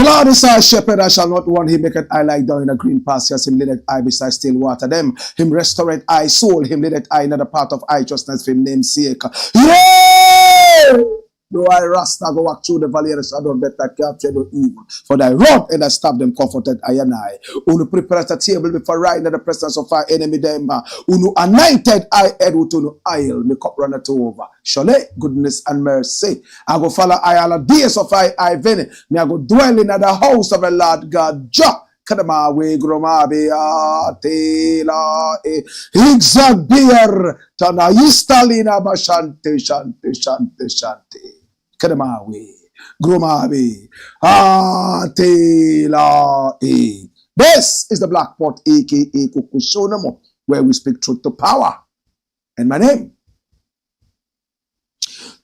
Lord is our shepherd, I shall not want. He maketh I lie down in a green pastures. Him leadeth I beside still water. Them him restoreth I soul. Him leadeth I in the path of righteousness for him name's sake. Yeah! Though I Rasta go walk through the valley of the shadow of death, I can't fear no evil. For thy rod and thy staff them comforted I and I. Unu prepared a table before right in the presence of our enemy them. Unu anointed I head with unu oil. Me cup runneth over. Surely goodness and mercy. I go follow I all the days of I veni. Me I go dwell in the house of the Lord God. Jah. Kadama we gromabe atela higzag beer tana yistalina bashante shante. Kadamawe, Grumabe, Atela. This is the Black Pot, aka Kukushonamo, where we speak truth to power. And my name,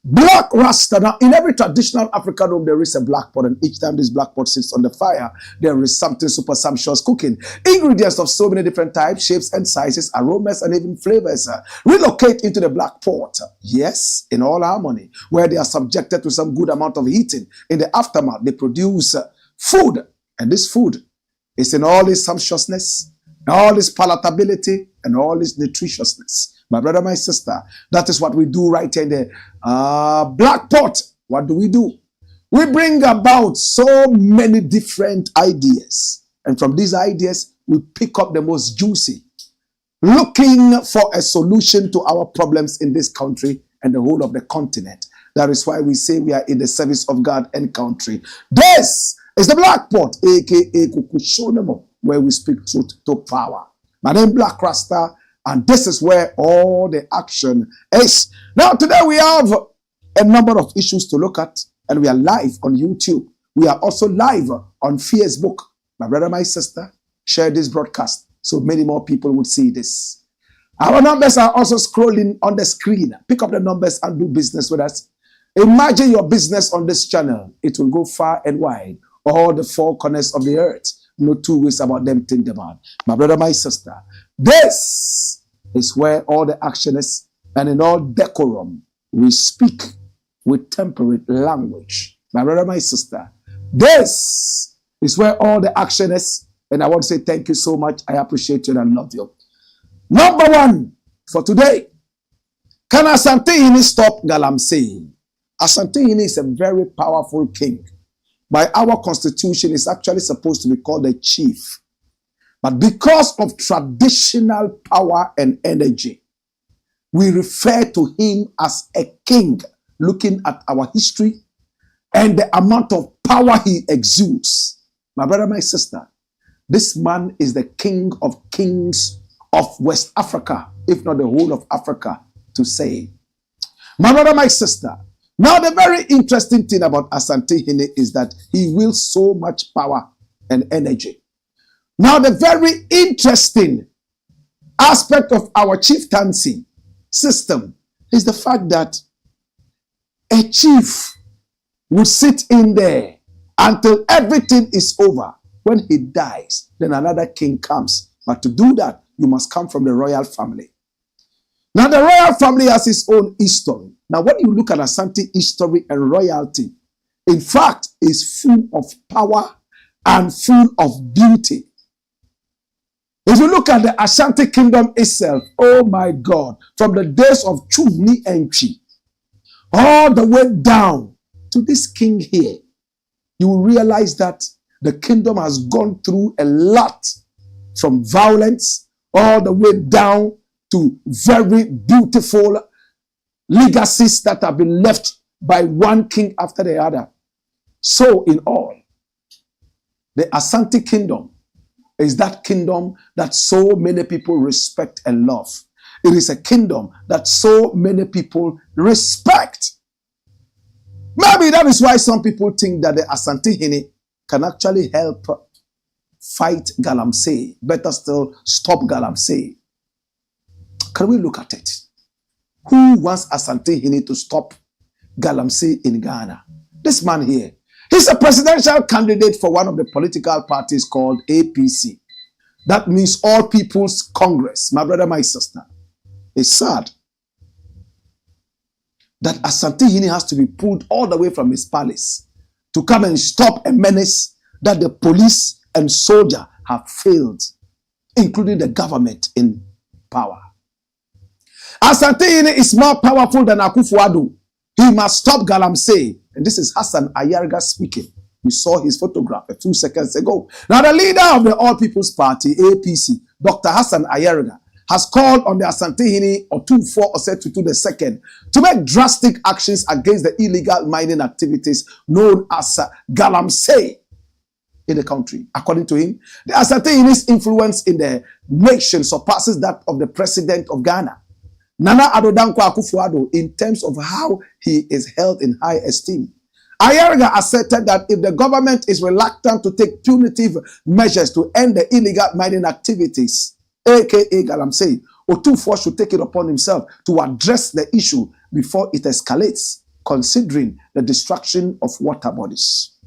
Blakk Rasta. Now, in every traditional African home, there is a black pot, and each time this black pot sits on the fire, there is something super sumptuous cooking. Ingredients of so many different types, shapes, and sizes, aromas, and even flavors relocate into the black pot. Yes, in all harmony, where they are subjected to some good amount of heating. In the aftermath, they produce food, and this food is in all its sumptuousness, all its palatability, and all its nutritiousness. My brother, my sister, that is what we do right here in the black pot. What do? We bring about so many different ideas. And from these ideas, we pick up the most juicy, looking for a solution to our problems in this country and the whole of the continent. That is why we say we are in the service of God and country. This is the Black Pot, aka Kukushonamo, where we speak truth to power. My name is Blakk Rasta. And this is where all the action is. Now, today we have a number of issues to look at, and we are live on YouTube. We are also live on Facebook. My brother, my sister, share this broadcast so many more people would see this. Our numbers are also scrolling on the screen. Pick up the numbers and do business with us. Imagine your business on this channel. It will go far and wide, all the four corners of the earth. No two ways about them think about. My brother, my sister, this is where all the action is, and in all decorum, we speak with temperate language. My brother, my sister, this is where all the action is, and I want to say thank you so much. I appreciate you and I love you. Number one for today, can ASANTEHENE stop Galamsey? ASANTEHENE is a very powerful king. By our constitution, is actually supposed to be called a chief. But because of traditional power and energy, we refer to him as a king, looking at our history and the amount of power he exudes. My brother, my sister, this man is the king of kings of West Africa, if not the whole of Africa, to say. My brother, my sister, now the very interesting thing about ASANTEHENE is that he wields so much power and energy. Now, the very interesting aspect of our chieftaincy system is the fact that a chief will sit in there until everything is over. When he dies, then another king comes. But to do that, you must come from the royal family. Now, the royal family has its own history. Now, when you look at Asante history and royalty, in fact, is full of power and full of beauty. If you look at the Ashanti kingdom itself, oh my God, from the days of Chuni and Chi, all the way down to this king here, you will realize that the kingdom has gone through a lot, from violence all the way down to very beautiful legacies that have been left by one king after the other. So in all, the Asante kingdom is that kingdom that so many people respect and love. It is a kingdom that so many people respect. Maybe that is why some people think that the ASANTEHENE can actually help fight Galamsey. Better still, stop Galamsey. Can we look at it? Who wants ASANTEHENE to stop Galamsey in Ghana? This man here. He's a presidential candidate for one of the political parties called APC. That means All People's Congress. My brother, my sister. It's sad that ASANTEHENE has to be pulled all the way from his palace to come and stop a menace that the police and soldier have failed, including the government in power. ASANTEHENE is more powerful than Akufo-Addo. He must stop Galamsey. And this is Hassan Ayarga speaking. We saw his photograph a few seconds ago. Now, the leader of the All People's Party, APC, Dr. Hassan Ayarga, has called on the ASANTEHENE Otumfuo Osei-Tutu II to make drastic actions against the illegal mining activities known as Galamsey in the country. According to him, the ASANTEHENE's influence in the nation surpasses that of the president of Ghana, Nana Addo Dankwa Akufo-Addo, in terms of how he is held in high esteem. Ayarga asserted that if the government is reluctant to take punitive measures to end the illegal mining activities, aka Galamsey, Otumfuo should take it upon himself to address the issue before it escalates, considering the destruction of water bodies.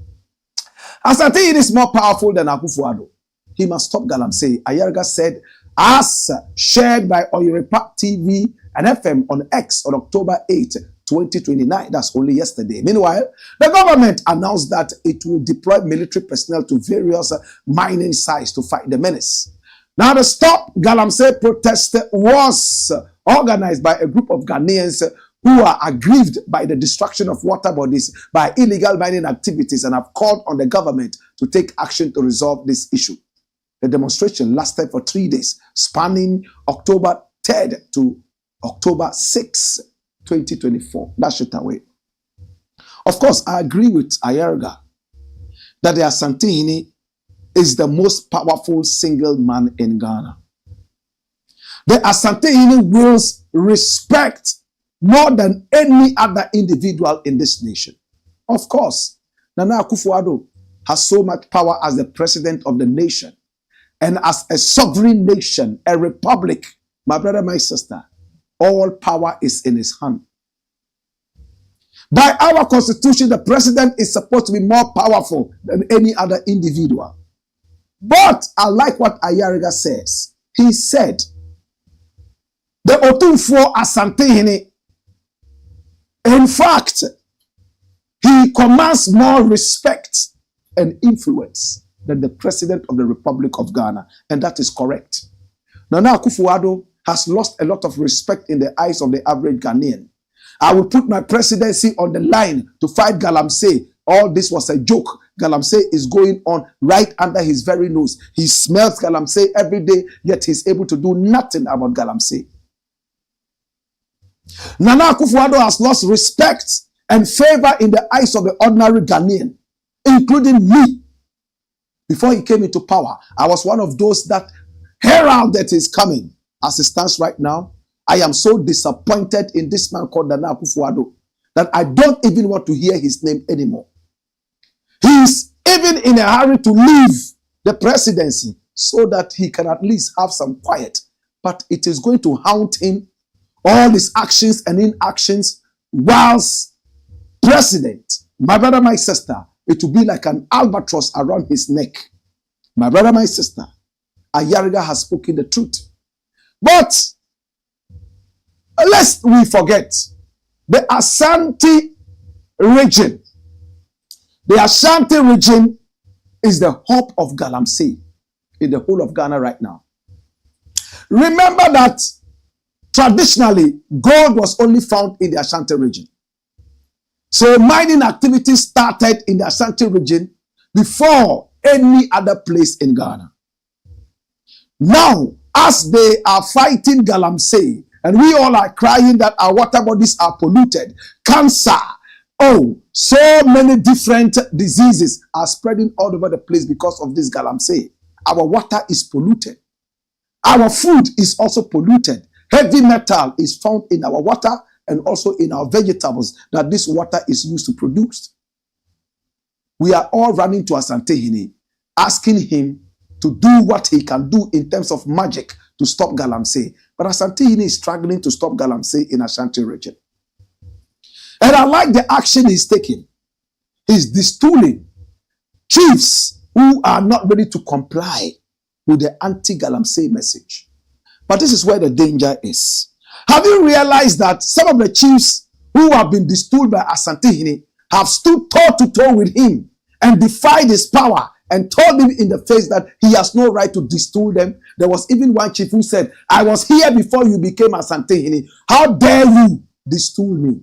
ASANTEHENE is more powerful than Akufo-Addo. He must stop Galamsey, Ayarga said, as shared by Oyeripa TV and FM on X on October 8, 2029. That's only yesterday. Meanwhile, the government announced that it will deploy military personnel to various mining sites to fight the menace. Now, the Stop Galamsey protest was organized by a group of Ghanaians who are aggrieved by the destruction of water bodies by illegal mining activities and have called on the government to take action to resolve this issue. The demonstration lasted for 3 days, spanning October 3rd to October 6, 2024. That's it away. Of course, I agree with Ayarga that the ASANTEHENE is the most powerful single man in Ghana. The ASANTEHENE wills respect more than any other individual in this nation. Of course, Nana Akufo-Addo has so much power as the president of the nation. And as a sovereign nation, a republic, my brother, my sister, all power is in his hand. By our constitution, the president is supposed to be more powerful than any other individual. But I like what Ayarga says. He said, the Otumfuo ASANTEHENE, in fact, he commands more respect and influence than the president of the Republic of Ghana. And that is correct. Nana Akufo-Addo has lost a lot of respect in the eyes of the average Ghanaian. I will put my presidency on the line to fight Galamsey. All this was a joke. Galamsey is going on right under his very nose. He smells Galamsey every day, yet he's able to do nothing about Galamsey. Nana Akufo-Addo has lost respect and favor in the eyes of the ordinary Ghanaian, including me. Before he came into power, I was one of those that heralded his coming. As it stands right now, I am so disappointed in this man called Nana Akufo-Addo that I don't even want to hear his name anymore. He is even in a hurry to leave the presidency so that he can at least have some quiet. But it is going to haunt him, all his actions and inactions, whilst president. My brother, my sister, it will be like an albatross around his neck. My brother, my sister, Ayarga has spoken the truth. But lest we forget, the Ashanti region. The Ashanti region is the hope of Galamsey in the whole of Ghana right now. Remember that traditionally, gold was only found in the Ashanti region. So mining activities started in the Ashanti region before any other place in Ghana. Now, as they are fighting Galamsey, and we all are crying that our water bodies are polluted, cancer, oh, so many different diseases are spreading all over the place because of this Galamsey. Our water is polluted. Our food is also polluted. Heavy metal is found in our water and also in our vegetables that this water is used to produce. We are all running to ASANTEHENE, asking him to do what he can do in terms of magic to stop Galamsey. But ASANTEHENE is struggling to stop Galamsey in Ashanti region. And I like the action he's taking. He's destooling chiefs who are not ready to comply with the anti-Galamsey message. But this is where the danger is. Have you realized that some of the chiefs who have been destooled by ASANTEHENE have stood toe-to-toe with him and defied his power and told him in the face that he has no right to distool them. There was even one chief who said, I was here before you became ASANTEHENE. How dare you distool me?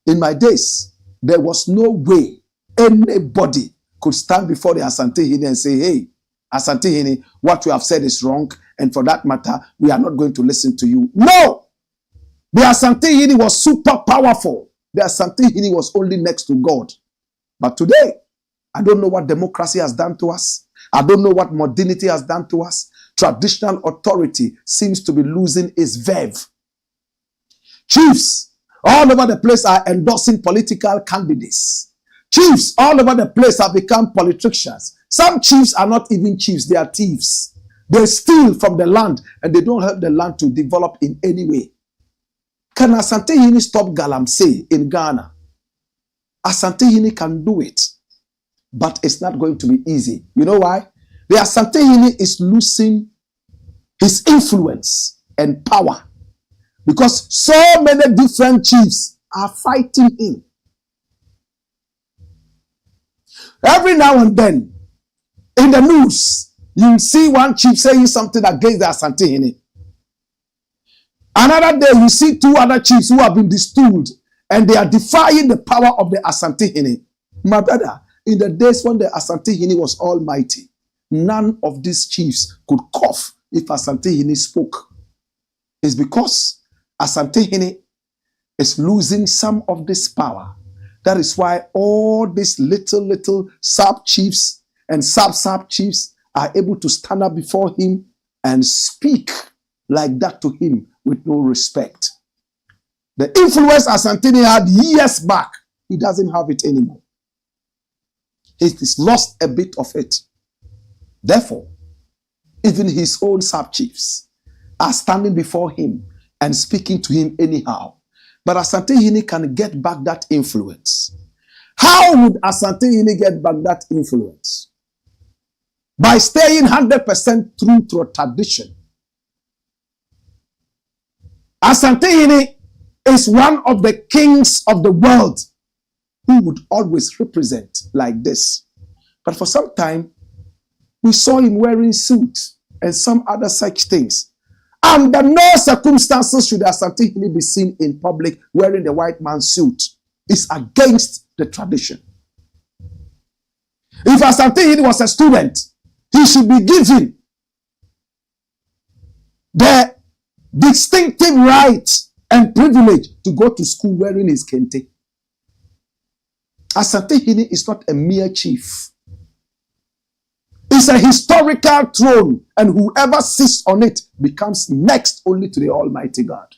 In my days, there was no way anybody could stand before the ASANTEHENE and say, hey, ASANTEHENE, what you have said is wrong, and for that matter, we are not going to listen to you. No! The ASANTEHENE was super powerful. The ASANTEHENE was only next to God. But today, I don't know what democracy has done to us. I don't know what modernity has done to us. Traditional authority seems to be losing its verve. Chiefs all over the place are endorsing political candidates. Chiefs all over the place have become politicians. Some chiefs are not even chiefs, they are thieves. They steal from the land and they don't help the land to develop in any way. Can ASANTEHENE stop Galamsey in Ghana? ASANTEHENE can do it, but it's not going to be easy. You know why? The ASANTEHENE is losing his influence and power because so many different chiefs are fighting him. Every now and then, in the news, you see one chief saying something against the ASANTEHENE. Another day, you see two other chiefs who have been distooled and they are defying the power of the ASANTEHENE. My brother, in the days when the ASANTEHENE was almighty, none of these chiefs could cough if ASANTEHENE spoke. It's because ASANTEHENE is losing some of this power. That is why all these little sub-chiefs and sub-sub chiefs are able to stand up before him and speak like that to him with no respect. The influence ASANTEHENE had years back, he doesn't have it anymore. He's lost a bit of it. Therefore, even his own sub-chiefs are standing before him and speaking to him anyhow. But ASANTEHENE can get back that influence. How would ASANTEHENE get back that influence? By staying 100% true to a tradition. ASANTEHENE is one of the kings of the world who would always represent like this. But for some time, we saw him wearing suits and some other such things. Under no circumstances should ASANTEHENE be seen in public wearing the white man's suit. It's against the tradition. If ASANTEHENE was a student, he should be given the distinctive right and privilege to go to school wearing his kente. ASANTEHENE is not a mere chief. It's a historical throne, and whoever sits on it becomes next only to the Almighty God.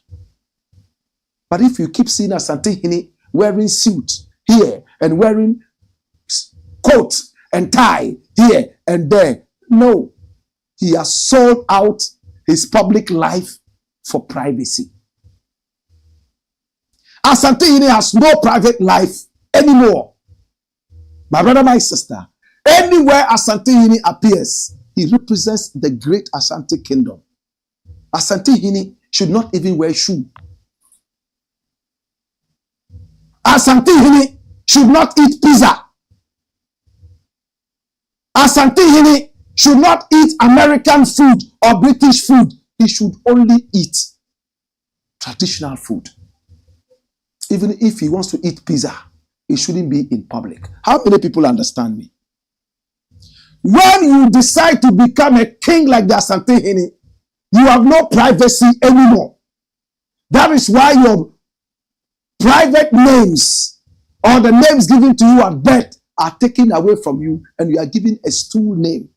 But if you keep seeing ASANTEHENE wearing suit here and wearing coat and tie here and there, no, he has sold out his public life for privacy. ASANTEHENE has no private life anymore. My brother, my sister, anywhere ASANTEHENE appears, he represents the great Asante kingdom. ASANTEHENE should not even wear shoe. ASANTEHENE should not eat pizza. ASANTEHENE should not eat American food or British food. He should only eat traditional food. Even if he wants to eat pizza, it shouldn't be in public. How many people understand me? When you decide to become a king like the ASANTEHENE, you have no privacy anymore. That is why your private names or the names given to you at birth are taken away from you and you are given a stool name.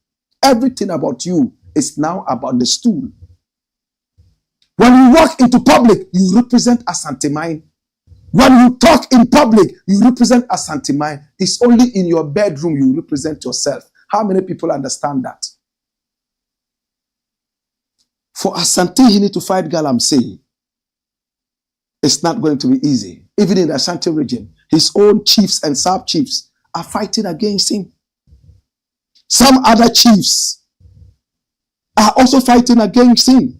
Everything about you is now about the stool. When you walk into public, you represent ASANTEHENE. When you talk in public, you represent ASANTEHENE. It's only in your bedroom you represent yourself. How many people understand that? For ASANTEHENE to fight Galamsey, it's not going to be easy. Even in the Ashanti region, his own chiefs and sub-chiefs are fighting against him. Some other chiefs are also fighting against him.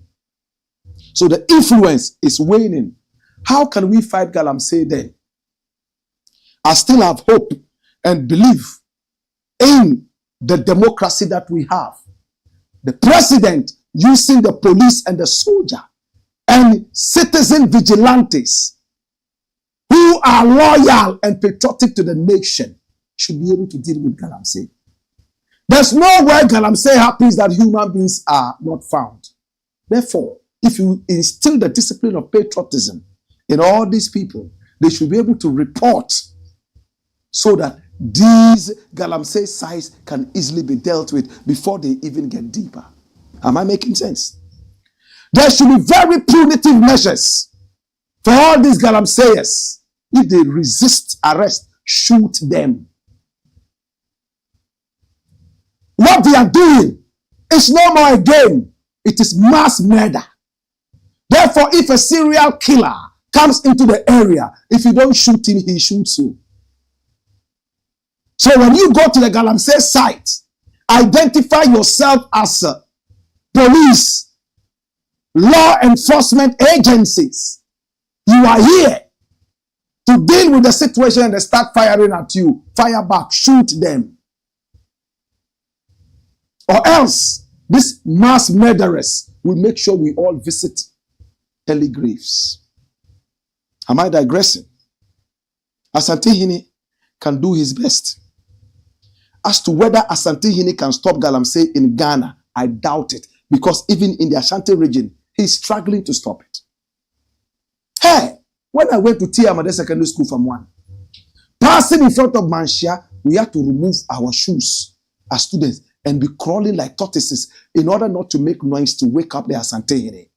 So the influence is waning. How can we fight Galamsey then? I still have hope and believe in the democracy that we have. The president using the police and the soldier and citizen vigilantes who are loyal and patriotic to the nation should be able to deal with Galamsey. There's nowhere Galamsey happens that human beings are not found. Therefore, if you instill the discipline of patriotism in all these people, they should be able to report so that these Galamsey sites can easily be dealt with before they even get deeper. Am I making sense? There should be very punitive measures for all these Galamseyers. If they resist arrest, shoot them. What they are doing is no more a game. It is mass murder. Therefore, if a serial killer comes into the area, if you don't shoot him, he shoots you. So when you go to the Galamsey site, identify yourself as police, law enforcement agencies. You are here to deal with the situation and they start firing at you. Fire back, shoot them. Or else, these mass murderers will make sure we all visit early graves. Am I digressing? ASANTEHENE can do his best. As to whether ASANTEHENE can stop Galamsey in Ghana, I doubt it. Because even in the Ashanti region, he's struggling to stop it. Hey, when I went to Tiamade Secondary School from 1, passing in front of Manshia, we had to remove our shoes as students and be crawling like tortoises in order not to make noise to wake up the ASANTEHENE.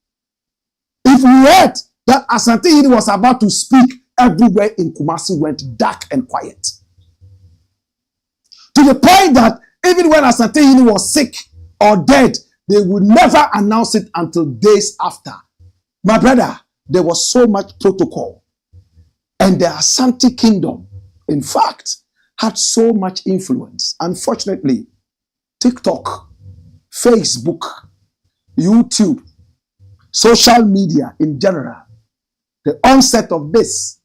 If we heard that ASANTEHENE was about to speak, everywhere in Kumasi went dark and quiet. To the point that even when ASANTEHENE was sick or dead, they would never announce it until days after. My brother, there was so much protocol. And the Asante Kingdom, in fact, had so much influence. Unfortunately, TikTok, Facebook, YouTube, social media in general, the onset of this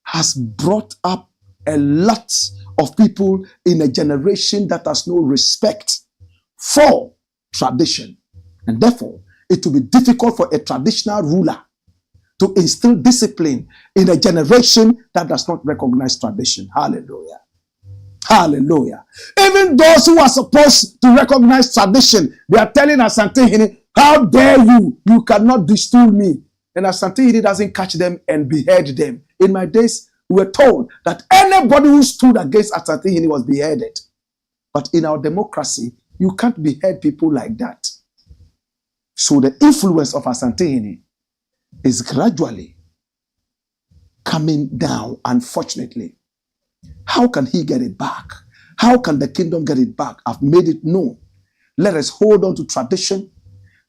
has brought up a lot of people in a generation that has no respect for tradition. And therefore, it will be difficult for a traditional ruler to instill discipline in a generation that does not recognize tradition. Hallelujah. Hallelujah. Even those who are supposed to recognize tradition, they are telling ASANTEHENE, how dare you? You cannot distool me. And ASANTEHENE doesn't catch them and behead them. In my days, we were told that anybody who stood against ASANTEHENE was beheaded. But in our democracy, you can't behead people like that. So the influence of ASANTEHENE is gradually coming down, unfortunately. How can he get it back? How can the kingdom get it back? I've made it known. Let us hold on to tradition.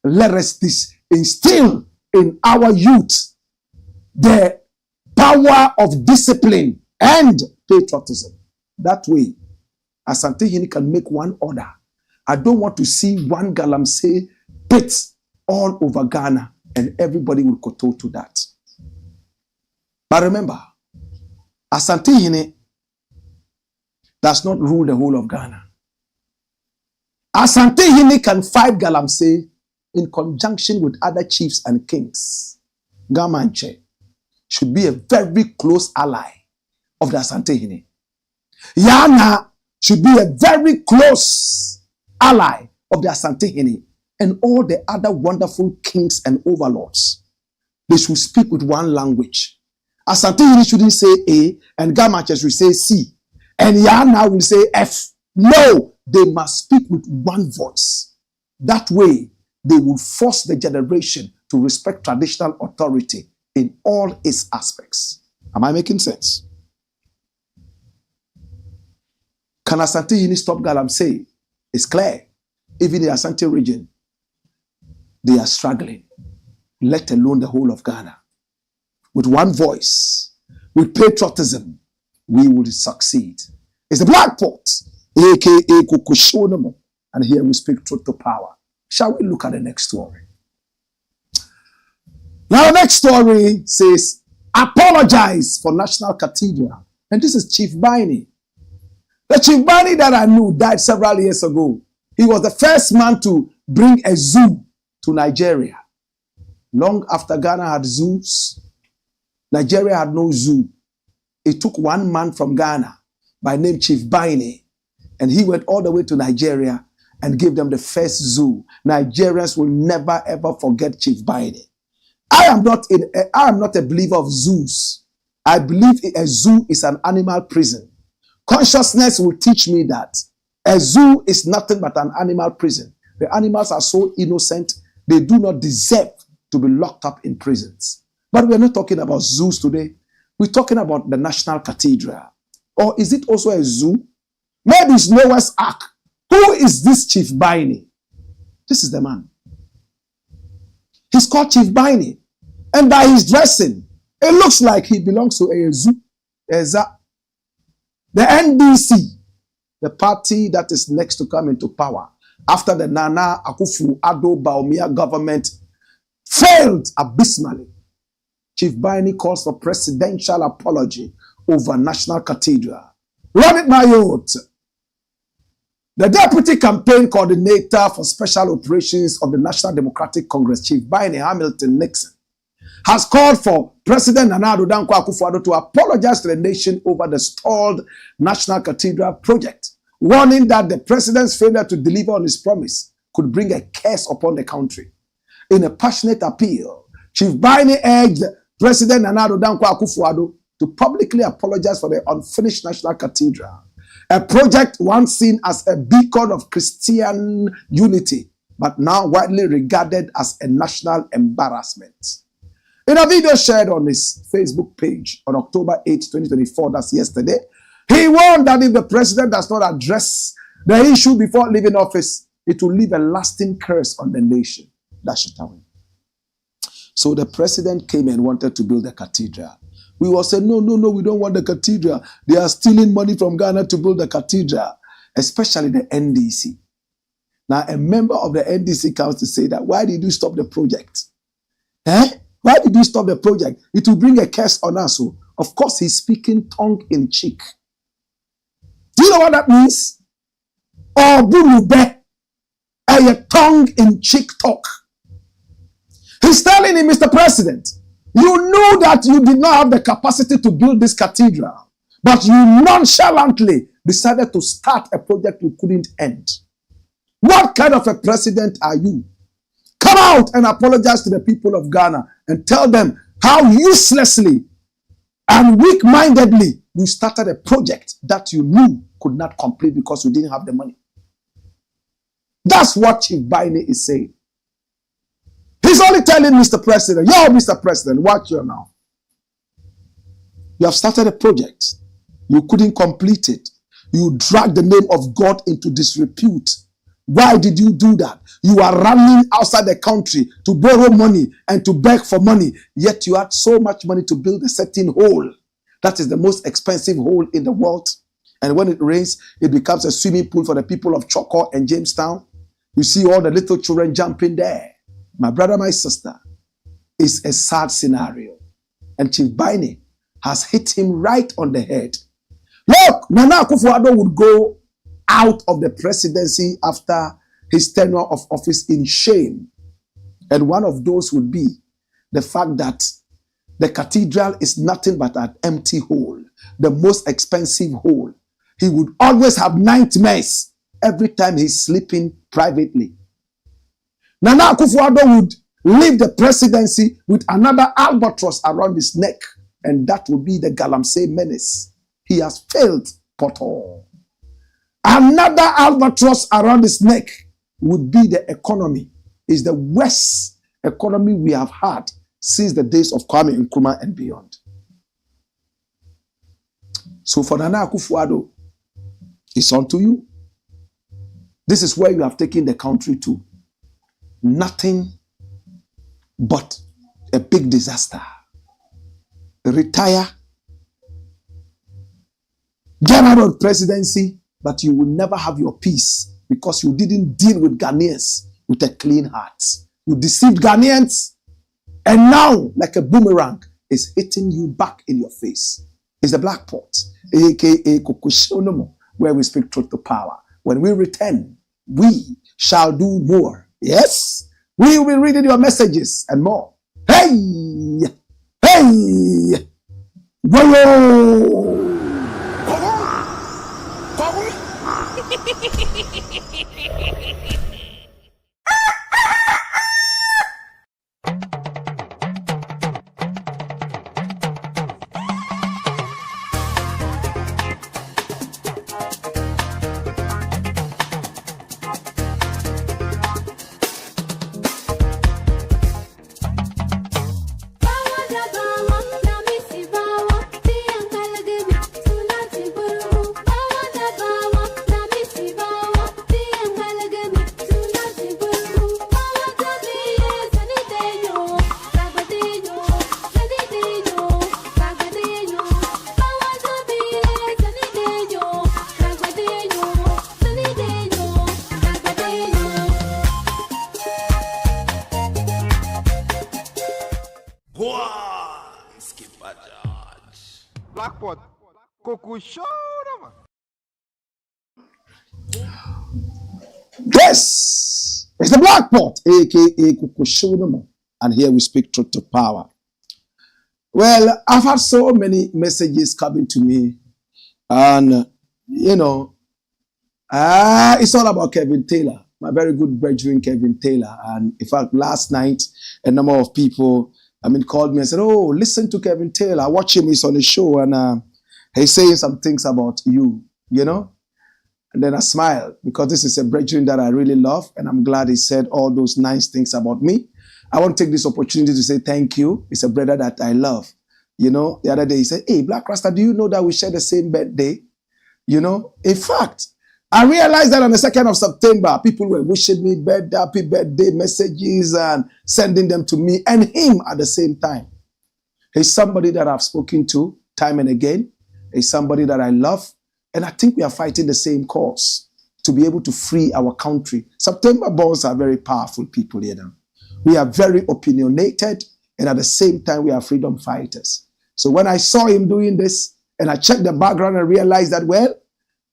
Let us instill in our youth the power of discipline and patriotism. That way, ASANTEHENE can make one order. I don't want to see one Galamsey pit all over Ghana and everybody will kowtow to that. But remember, ASANTEHENE does not rule the whole of Ghana. ASANTEHENE can fight Galamsey in conjunction with other chiefs and kings. Gamanche should be a very close ally of the ASANTEHENE. Yana should be a very close ally of the ASANTEHENE and all the other wonderful kings and overlords. They should speak with one language. ASANTEHENE shouldn't say A and Gamanche should say C and Yana will say F. No, they must speak with one voice. That way, they will force the generation to respect traditional authority in all its aspects. Am I making sense? Can ASANTEHENE stop Galamsey? It's clear. Even in the Asante region, they are struggling, let alone the whole of Ghana. With one voice, with patriotism, we will succeed. It's the Blakk Pot, aka Kukushonomo, and here we speak truth to power. Shall we look at the next story? Now, the next story says, apologize for National Cathedral. And this is Chief BINEY. The Chief BINEY that I knew died several years ago. He was the first man to bring a zoo to Nigeria. Long after Ghana had zoos, Nigeria had no zoo. It took one man from Ghana by name Chief BINEY, and he went all the way to Nigeria and gave them the first zoo. Nigerians will never ever forget Chief BINEY. I am not a believer of zoos. I believe a zoo is an animal prison. Consciousness will teach me that a zoo is nothing but an animal prison. The animals are so innocent, they do not deserve to be locked up in prisons. But we're not talking about zoos today. We're talking about the National Cathedral. Or is it also a zoo? Maybe it's Noah's Ark. Who is this Chief BINEY? This is the man. He's called Chief BINEY. And by his dressing, it looks like he belongs to a zoo. The NDC, the party that is next to come into power after the Nana Akufo-Addo Bawumia government failed abysmally. Chief BINEY calls for presidential apology over National Cathedral. Run it, my youth. The deputy campaign coordinator for special operations of the National Democratic Congress, Chief BINEY Hamilton Nixon, has called for President Nana Addo Dankwa Akufo-Addo to apologize to the nation over the stalled National Cathedral project, warning that the president's failure to deliver on his promise could bring a curse upon the country. In a passionate appeal, Chief BINEY urged President Nana Addo Dankwa Akufo-Addo to publicly apologize for the unfinished National Cathedral, a project once seen as a beacon of Christian unity, but now widely regarded as a national embarrassment. In a video shared on his Facebook page on October 8, 2024, that's yesterday, he warned that if the president does not address the issue before leaving office, it will leave a lasting curse on the nation. That's it away. So the president came and wanted to build a cathedral. We all said, no, we don't want the cathedral. They are stealing money from Ghana to build the cathedral, especially the NDC. Now, a member of the NDC comes to say that, why did you stop the project? Why did you stop the project? It will bring a curse on us. So, of course, he's speaking tongue in cheek. Do you know what that means? Or bulube, a tongue in cheek talk. He's telling him, Mr. President, you knew that you did not have the capacity to build this cathedral, but you nonchalantly decided to start a project you couldn't end. What kind of a president are you? Come out and apologize to the people of Ghana and tell them how uselessly and weak-mindedly you started a project that you knew could not complete because you didn't have the money. That's what Chief BINEY is saying. He's only telling Mr. President, yo, Mr. President, watch you now. You have started a project. You couldn't complete it. You dragged the name of God into disrepute. Why did you do that? You are running outside the country to borrow money and to beg for money, yet you had so much money to build a certain hole. That is the most expensive hole in the world. And when it rains, it becomes a swimming pool for the people of Choko and Jamestown. You see all the little children jumping there. My brother, my sister, it's a sad scenario. And Chief BINEY has hit him right on the head. Look, Nana Akufo-Addo would go out of the presidency after his tenure of office in shame. And one of those would be the fact that the cathedral is nothing but an empty hole, the most expensive hole. He would always have nightmares every time he's sleeping privately. Nana Akufo-Addo would leave the presidency with another albatross around his neck, and that would be the Galamsey menace. He has failed, Poto. Another albatross around his neck would be the economy. It's the worst economy we have had since the days of Kwame Nkrumah and beyond. So for Nana Akufo-Addo, it's on to you. This is where you have taken the country to. Nothing but a big disaster. Retire, get out of presidency, but you will never have your peace because you didn't deal with Ghanaians with a clean heart. You deceived Ghanaians, and now, like a boomerang, it's hitting you back in your face. It's the black pot, aka Kokushonomo, where we speak truth to power. When we return, we shall do more. Yes, we will be reading your messages and more. Hey, hey, whoa. Blackpot, Coco Show, man. This is the Blackpot, aka Coco Show, and here we speak truth to power. Well, I've had so many messages coming to me, and it's all about Kevin Taylor, my very good brethren, Kevin Taylor. And in fact, last night, a number of people called me and said, oh, listen to Kevin Taylor. Watch him. He's on the show. And he's saying some things about you, And then I smiled because this is a brethren that I really love. And I'm glad he said all those nice things about me. I want to take this opportunity to say thank you. It's a brother that I love. The other day he said, hey, Blakk Rasta, do you know that we share the same birthday? In fact, I realized that on the 2nd of September, people were wishing me happy birthday messages and sending them to me and him at the same time. He's somebody that I've spoken to time and again. He's somebody that I love. And I think we are fighting the same cause to be able to free our country. September borns are very powerful people, We are very opinionated, and at the same time, we are freedom fighters. So when I saw him doing this, and I checked the background and realized that, well,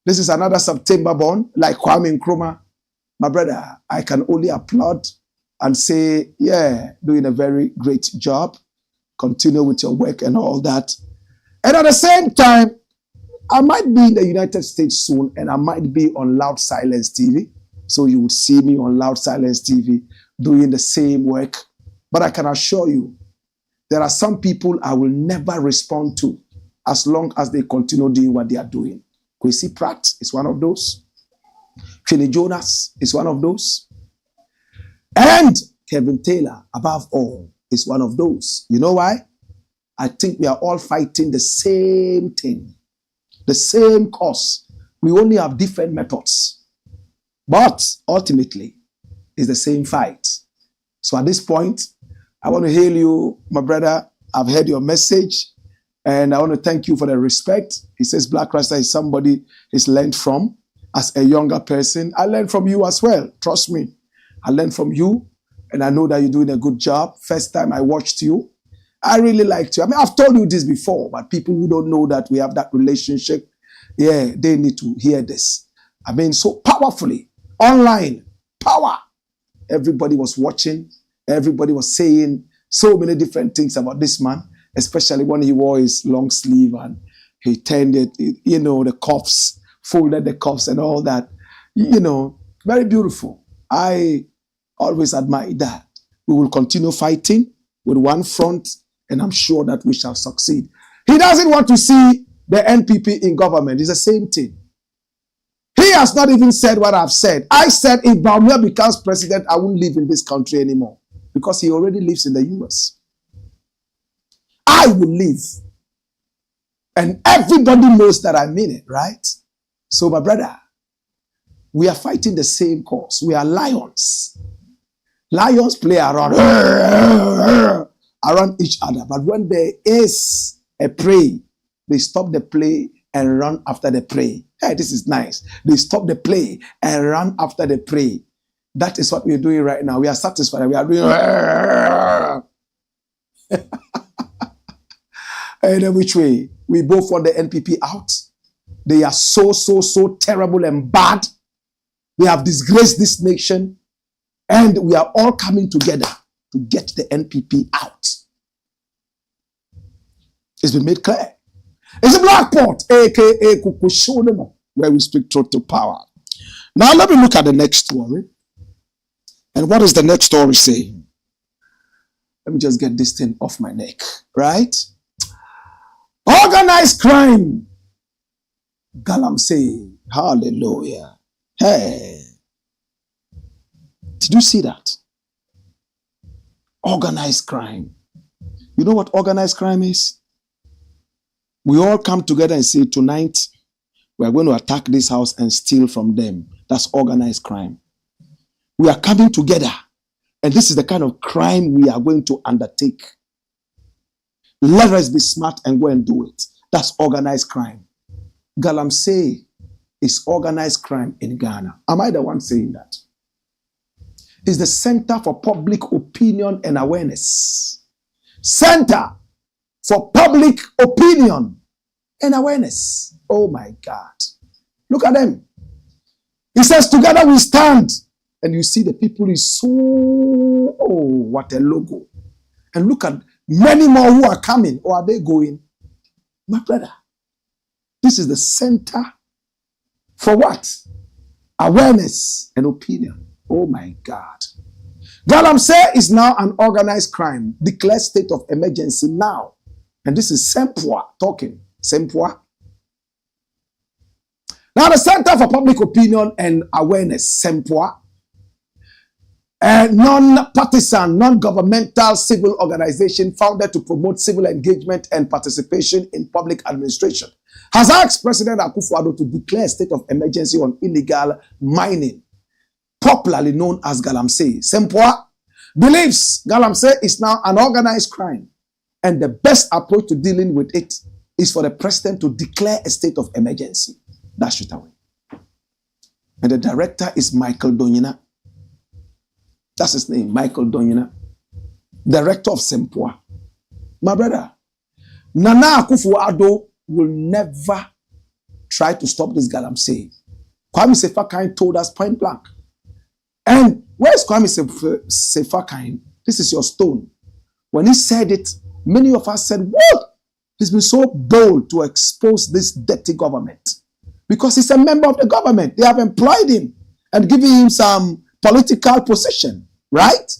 this is another September born, like Kwame Nkrumah. My brother, I can only applaud and say, yeah, doing a very great job. Continue with your work and all that. And at the same time, I might be in the United States soon, and I might be on Loud Silence TV. So you would see me on Loud Silence TV doing the same work. But I can assure you, there are some people I will never respond to as long as they continue doing what they are doing. Kwesi Pratt is one of those. Kenny Jonas is one of those. And Kevin Taylor, above all, is one of those. You know why? I think we are all fighting the same thing, the same cause. We only have different methods. But ultimately, it's the same fight. So at this point, I want to hail you, my brother. I've heard your message. And I want to thank you for the respect. He says Blakk Rasta is somebody he's learned from as a younger person. I learned from you as well. Trust me. I learned from you. And I know that you're doing a good job. First time I watched you, I really liked you. I've told you this before, but people who don't know that we have that relationship, yeah, they need to hear this. So powerfully, online, power. Everybody was watching. Everybody was saying so many different things about this man. Especially when he wore his long sleeve and he turned it, the cuffs, folded the cuffs and all that. Very beautiful. I always admire that. We will continue fighting with one front, and I'm sure that we shall succeed. He doesn't want to see the NPP in government. It's the same thing. He has not even said what I've said. I said if Baumia becomes president, I won't live in this country anymore because he already lives in the US. I will live. And everybody knows that I mean it, right? So, my brother, we are fighting the same cause. We are lions. Lions play around each other. But when there is a prey, they stop the play and run after the prey. Hey, this is nice. They stop the play and run after the prey. That is what we're doing right now. We are satisfied. We are doing... And which way? We both want the NPP out. They are so terrible and bad. They have disgraced this nation. And we are all coming together to get the NPP out. It's been made clear. It's a Blackport, aka Kukushodemo, where we speak truth to power. Now let me look at the next story. And what does the next story say? Let me just get this thing off my neck, right? Organized crime. Galamsey. Hallelujah. Hey. Did you see that? Organized crime. You know what organized crime is? We all come together and say, tonight, we are going to attack this house and steal from them. That's organized crime. We are coming together, and this is the kind of crime we are going to undertake. Let us be smart and go and do it. That's organized crime. Galamsey is organized crime in Ghana. Am I the one saying that? It's the Center for Public Opinion and Awareness. Center for Public Opinion and Awareness. Oh my God. Look at them. He says, together we stand. And you see the people is so, oh, what a logo. And look at many more who are coming, or are they going? My brother, this is the center for what? Awareness and opinion. Oh my God. Galamsey is now an organized crime. Declare state of emergency now. And this is Sempua talking. Sempua. Now the Center for Public Opinion and Awareness, Sempua, a non-partisan, non-governmental civil organization founded to promote civil engagement and participation in public administration, has asked President Akufo-Addo to declare a state of emergency on illegal mining, popularly known as Galamsey. Sempua believes Galamsey is now an organized crime, and the best approach to dealing with it is for the president to declare a state of emergency. That's straight away. And the director is Michael Donyina. That's his name, Michael Donyina, director of Sempua. My brother, Nana Akufo-Addo will never try to stop this Galamsey. Kwame Sefa-Kaine told us point blank. And where's Kwame Sefa-Kaine? This is your stone. When he said it, many of us said, what? He's been so bold to expose this dirty government. Because he's a member of the government. They have employed him and given him some political position. Right?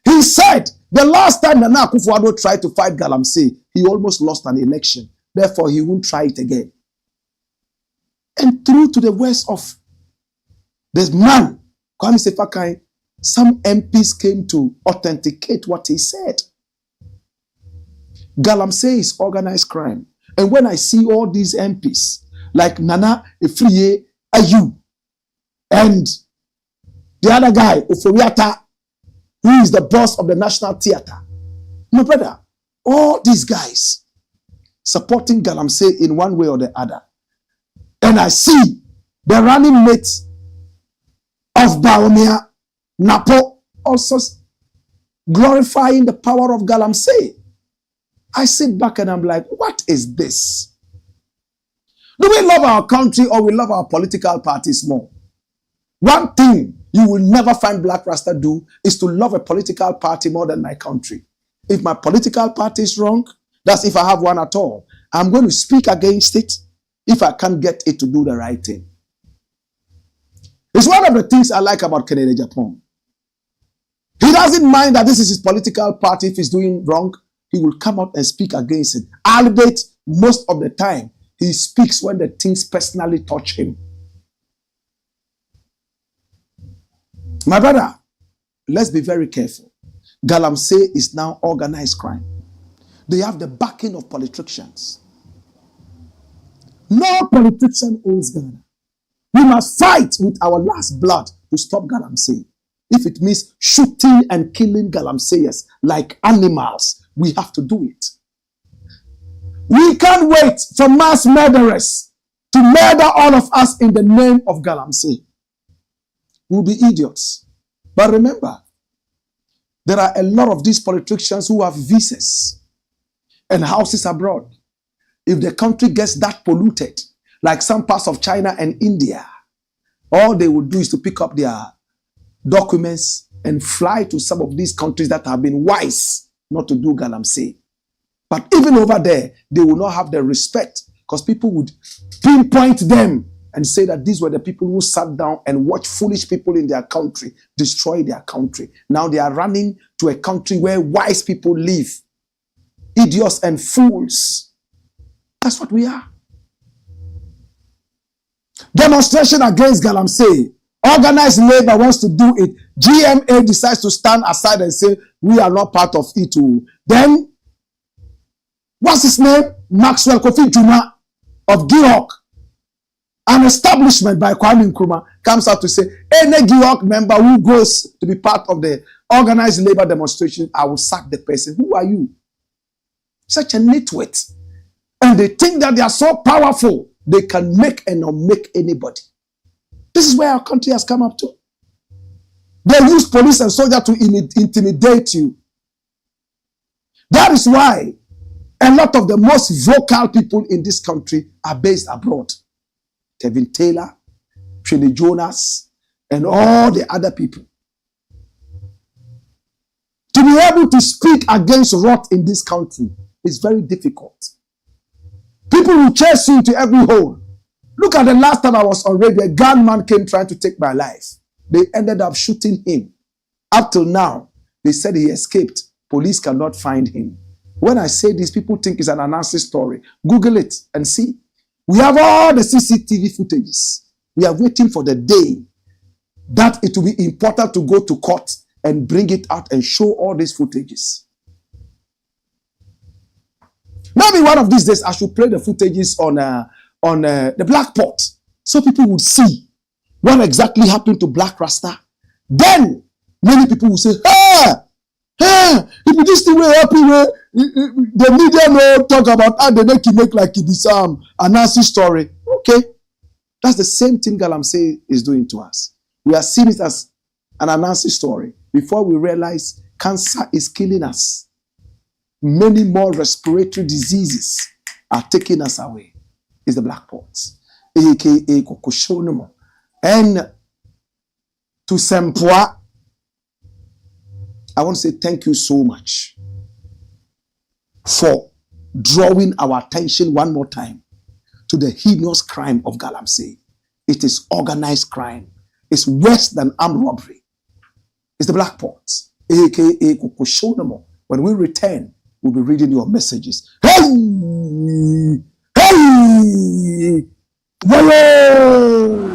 He said the last time Nana Akufo-Addo tried to fight Galamsey, he almost lost an election. Therefore, he won't try it again. And through to the words of this man, Kwame Sefa-Kaine, some MPs came to authenticate what he said. Galamsey is organized crime. And when I see all these MPs, like Nana Efriye Ayu, and the other guy, Oforiata, who is the boss of the National Theatre, my brother, all these guys supporting Galamsey in one way or the other. And I see the running mates of Baomia, NAPO, also glorifying the power of Galamsey. I sit back and I'm like, what is this? Do we love our country or we love our political parties more? One thing you will never find Black Rasta do is to love a political party more than my country. If my political party is wrong, that's if I have one at all, I'm going to speak against it if I can't get it to do the right thing. It's one of the things I like about Kennedy Japan. He doesn't mind that this is his political party. If he's doing wrong, he will come out and speak against it. Albeit, most of the time, he speaks when the things personally touch him. My brother, let's be very careful. Galamsey is now organized crime. They have the backing of politicians. No politician owns Ghana. We must fight with our last blood to stop Galamsey. If it means shooting and killing Galamseyers like animals, we have to do it. We can't wait for mass murderers to murder all of us in the name of Galamsey. We'll be idiots. But remember, there are a lot of these politicians who have visas and houses abroad. If the country gets that polluted, like some parts of China and India. All they would do is to pick up their documents and fly to some of these countries that have been wise not to do galamsey. But even over there, they will not have the respect because people would pinpoint them and say that these were the people who sat down and watched foolish people in their country destroy their country. Now they are running to a country where wise people live. Idiots and fools. That's what we are. Demonstration against galamsey. Organized labor wants to do it. GMA decides to stand aside and say, we are not part of it too. Then, what's his name? Maxwell Kofi Juma of Gihok, an establishment by Kwame Nkrumah, comes out to say, any Gihok member who goes to be part of the organized labor demonstration, I will sack the person. Who are you? Such a nitwit. And they think that they are so powerful, they can make and unmake anybody. This is where our country has come up to. They use police and soldiers to intimidate you. That is why a lot of the most vocal people in this country are based abroad. Kevin Taylor, Trini Jonas, and all the other people. To be able to speak against rot in this country is very difficult. People will chase you into every hole. Look at the last time I was on radio, a gunman came trying to take my life. They ended up shooting him. Up till now, they said he escaped. Police cannot find him. When I say this, people think it's an Anansi story. Google it and see. We have all the CCTV footages. We are waiting for the day that it will be important to go to court and bring it out and show all these footages. Maybe one of these days I should play the footages on the Blakk Pot so people would see what exactly happened to Blakk Rasta. Then many people will say, if this thing will happen, the media no talk about how they make like it is a Nancy story. Okay. That's the same thing Galamsey is doing to us. We are seeing it as an Anansi story before we realize cancer is killing us. Many more respiratory diseases are taking us away. It's the Blakk Pot, aka Kokoshonomo. And to Sempwa, I want to say thank you so much for drawing our attention one more time to the heinous crime of Galamsey. It is organized crime. It's worse than armed robbery. It's the Blakk Pot, aka Kokoshonomo. When we return, we'll be reading your messages. Hey! Hey! Whoa!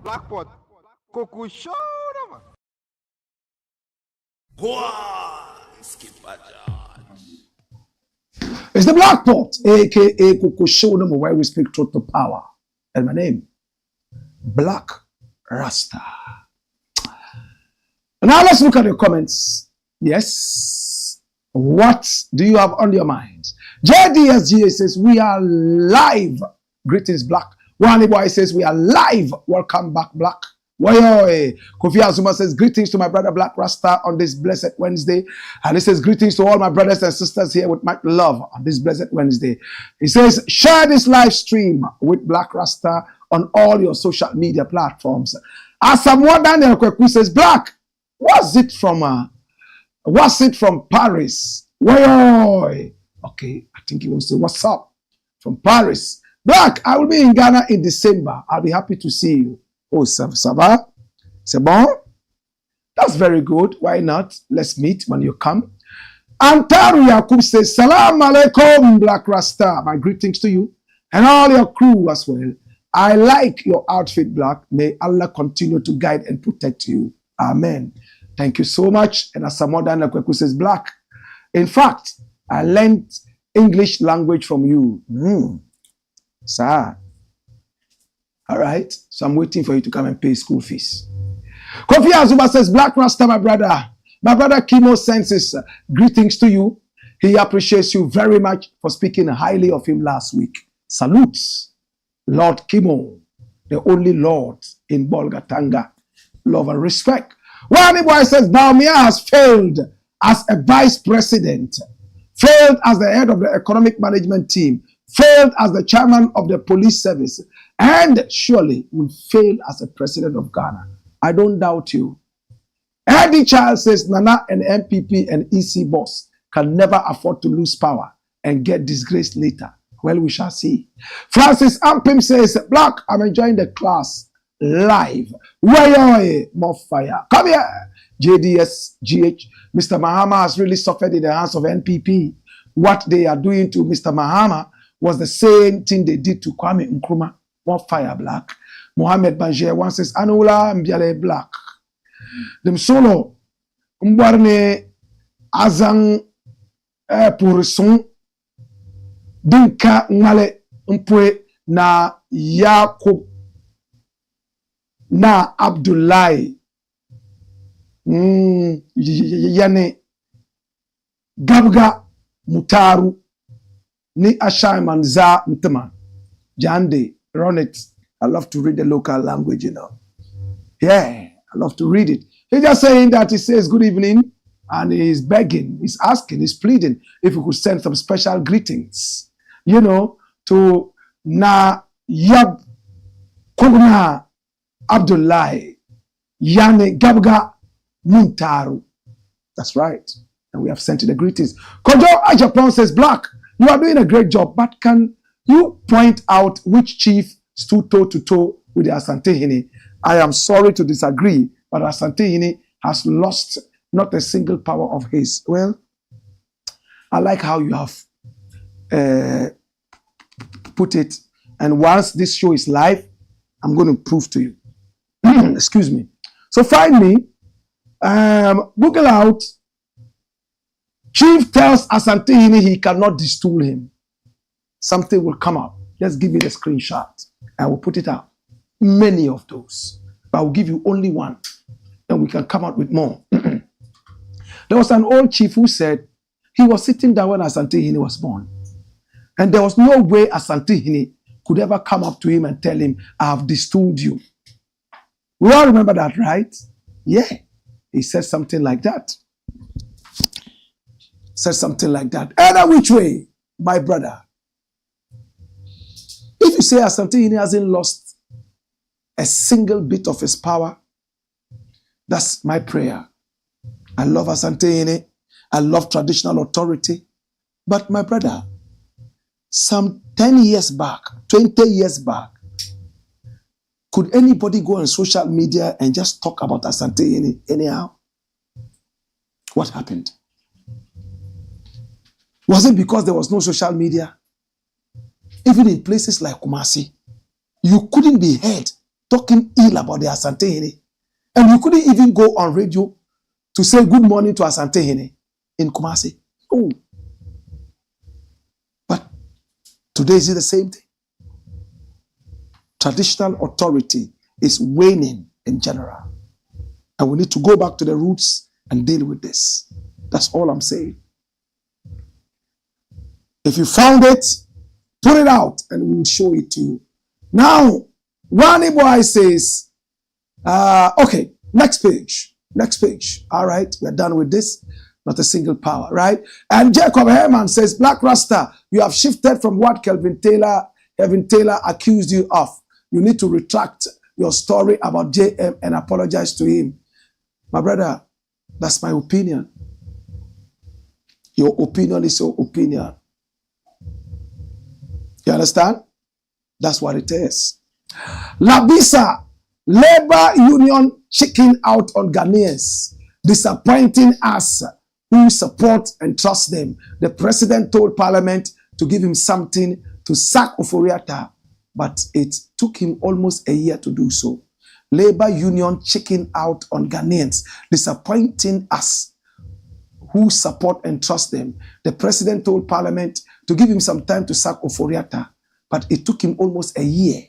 Blakk Pot, Coco show, man. It's the Blakk Pot, aka Coco Show, where we speak truth to power. And my name, Blakk Rasta. Now let's look at your comments. Yes. What do you have on your minds? JDSGA says, we are live. Greetings, Blakk. Wani Boy says, we are live. Welcome back, Blakk. Wayo, Kofi Azuma says, greetings to my brother Blakk Rasta on this blessed Wednesday. And he says, greetings to all my brothers and sisters here with my love on this blessed Wednesday. He says, share this live stream with Blakk Rasta on all your social media platforms. As someone Daniel Kweku says, Blakk, what's it from Paris? Wayo. Okay, I think he wants to say, what's up? From Paris. Blakk, I will be in Ghana in December. I'll be happy to see you. Oh, ça va? C'est bon? That's very good. Why not? Let's meet when you come. Antaru Yakub says, Salam alaikum, Blakk Rasta. My greetings to you and all your crew as well. I like your outfit, Blakk. May Allah continue to guide and protect you. Amen. Thank you so much. And as Samodan Nakweku says, Blakk, in fact, I learned English language from you. Sir. All right. So I'm waiting for you to come and pay school fees. Kofi Azuba says, Blakk Rasta, my brother. My brother Kimo sends his greetings to you. He appreciates you very much for speaking highly of him last week. Salutes, Lord Kimo, the only Lord in Bolgatanga. Love and respect. Wani Boy says, Baumia has failed as a vice president, failed as the head of the economic management team, failed as the chairman of the police service, and surely will fail as a president of Ghana. I don't doubt you. Eddie Child says Nana and MPP and EC boss can never afford to lose power and get disgraced later. Well, we shall see. Francis Ampim says, Blakk, I'm enjoying the class live. Why more fire? Come here. JDS, GH. Mr. Mahama has really suffered in the hands of NPP. What they are doing to Mr. Mahama was the same thing they did to Kwame Nkrumah. More fire, Blakk. Mohammed Banjer once says, Anula Mbiale Blakk. Dem solo mbarne azang pour son dinka ngale mpwe na Yakob na Abdullahi yane gabga mutaru ni ashaiman za mtama jande run it. I love to read the local language, you know. Yeah, I love to read it. He's just saying that he says good evening and he's begging, he's asking, he's pleading if we could send some special greetings, you know, to Na Yab Kogna Abdullahi Yane Gabga Muntaru. That's right. And we have sent you the greetings. Kojo Ajapon says, Blakk, you are doing a great job, but can you point out which chief stood toe to toe with the ASANTEHENE? I am sorry to disagree, but ASANTEHENE has lost not a single power of his. Well, I like how you have put it. And once this show is live, I'm going to prove to you. Excuse me. So finally, Google out, Chief tells ASANTEHENE he cannot destool him. Something will come up. Just give me the screenshot. I will put it out. Many of those. But I will give you only one. And we can come out with more. There was an old chief who said he was sitting down when ASANTEHENE was born. And there was no way ASANTEHENE could ever come up to him and tell him, I have destooled you. We all remember that, right? Yeah. He said something like that. Said something like that. Either which way, my brother. If you say ASANTEHENE hasn't lost a single bit of his power, that's my prayer. I love ASANTEHENE. I love traditional authority. But my brother, some 10 years back, 20 years back, could anybody go on social media and just talk about ASANTEHENE anyhow? What happened? Was it because there was no social media? Even in places like Kumasi, you couldn't be heard talking ill about the ASANTEHENE. And you couldn't even go on radio to say good morning to ASANTEHENE in Kumasi. Oh. But today is it the same thing? Traditional authority is waning in general. And we need to go back to the roots and deal with this. That's all I'm saying. If you found it, put it out and we'll show it to you. Now, Wani Boy says, okay, next page. Next page. All right, we're done with this. Not a single power, right? And Jacob Herman says, Blakk Rasta, you have shifted from what Kevin Taylor accused you of. You need to retract your story about JM and apologize to him. My brother, that's my opinion. Your opinion is your opinion. You understand? That's what it is. Labisa, labor union checking out on Ghanaians, disappointing us who support and trust them. The president told parliament to give him something to sack Oforiatta, but it took him almost a year to do so. Labor union checking out on Ghanaians, disappointing us who support and trust them. The president told parliament to give him some time to sack Oforiatta, but it took him almost a year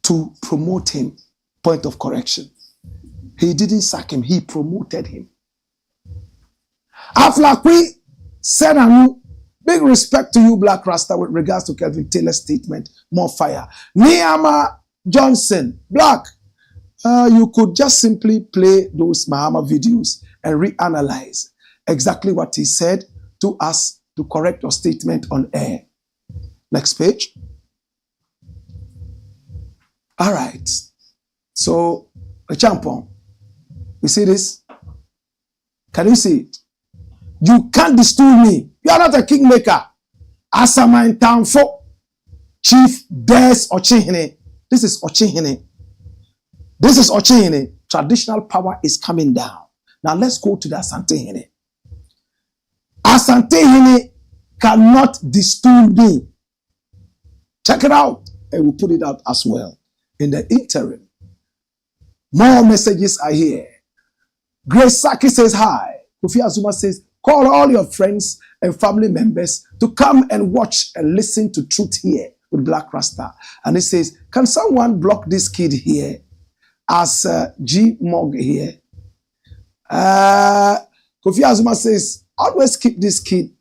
to promote him. Point of correction. He didn't sack him, he promoted him. Aflakwi said, big respect to you, Blakk Rasta, with regards to Kelvin Taylor's statement. More fire. Niama Johnson, Blakk, you could just simply play those Mahama videos and reanalyze exactly what he said to us to correct your statement on air. Next page. All right. So, a champion. You see this? Can you see it? You can't distool me. You are not a kingmaker. Asama in town for Chief Des Ochihene. This is Ochihene. This is Ochihene. Traditional power is coming down. Now let's go to the ASANTEHENE. ASANTEHENE cannot distool me. Check it out. And we'll put it out as well. In the interim, more messages are here. Grace Saki says hi. Kofi Azuma says, call all your friends and family members to come and watch and listen to Truth Here with Blakk Rasta. And he says, can someone block this kid here as G Mog here? Kofi Azuma says, always keep this kid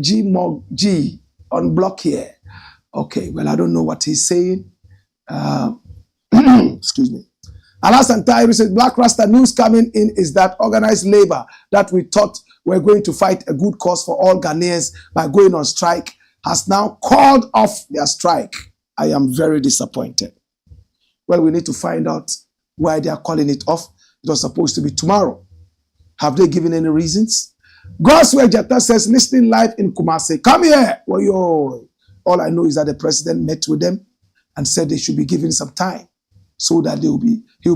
G Mog G on block here. Okay, well, I don't know what he's saying. Excuse me. Alasan Tairi says, Blakk Rasta, news coming in is that organized labor that we thought were going to fight a good cause for all Ghanaians by going on strike has now called off their strike. I am very disappointed. Well, we need to find out why they are calling it off. It was supposed to be tomorrow. Have they given any reasons? Goswell Jetta says, listening live in Kumasi. Come here. Well, yo. All I know is that the president met with them and said they should be given some time so that he'll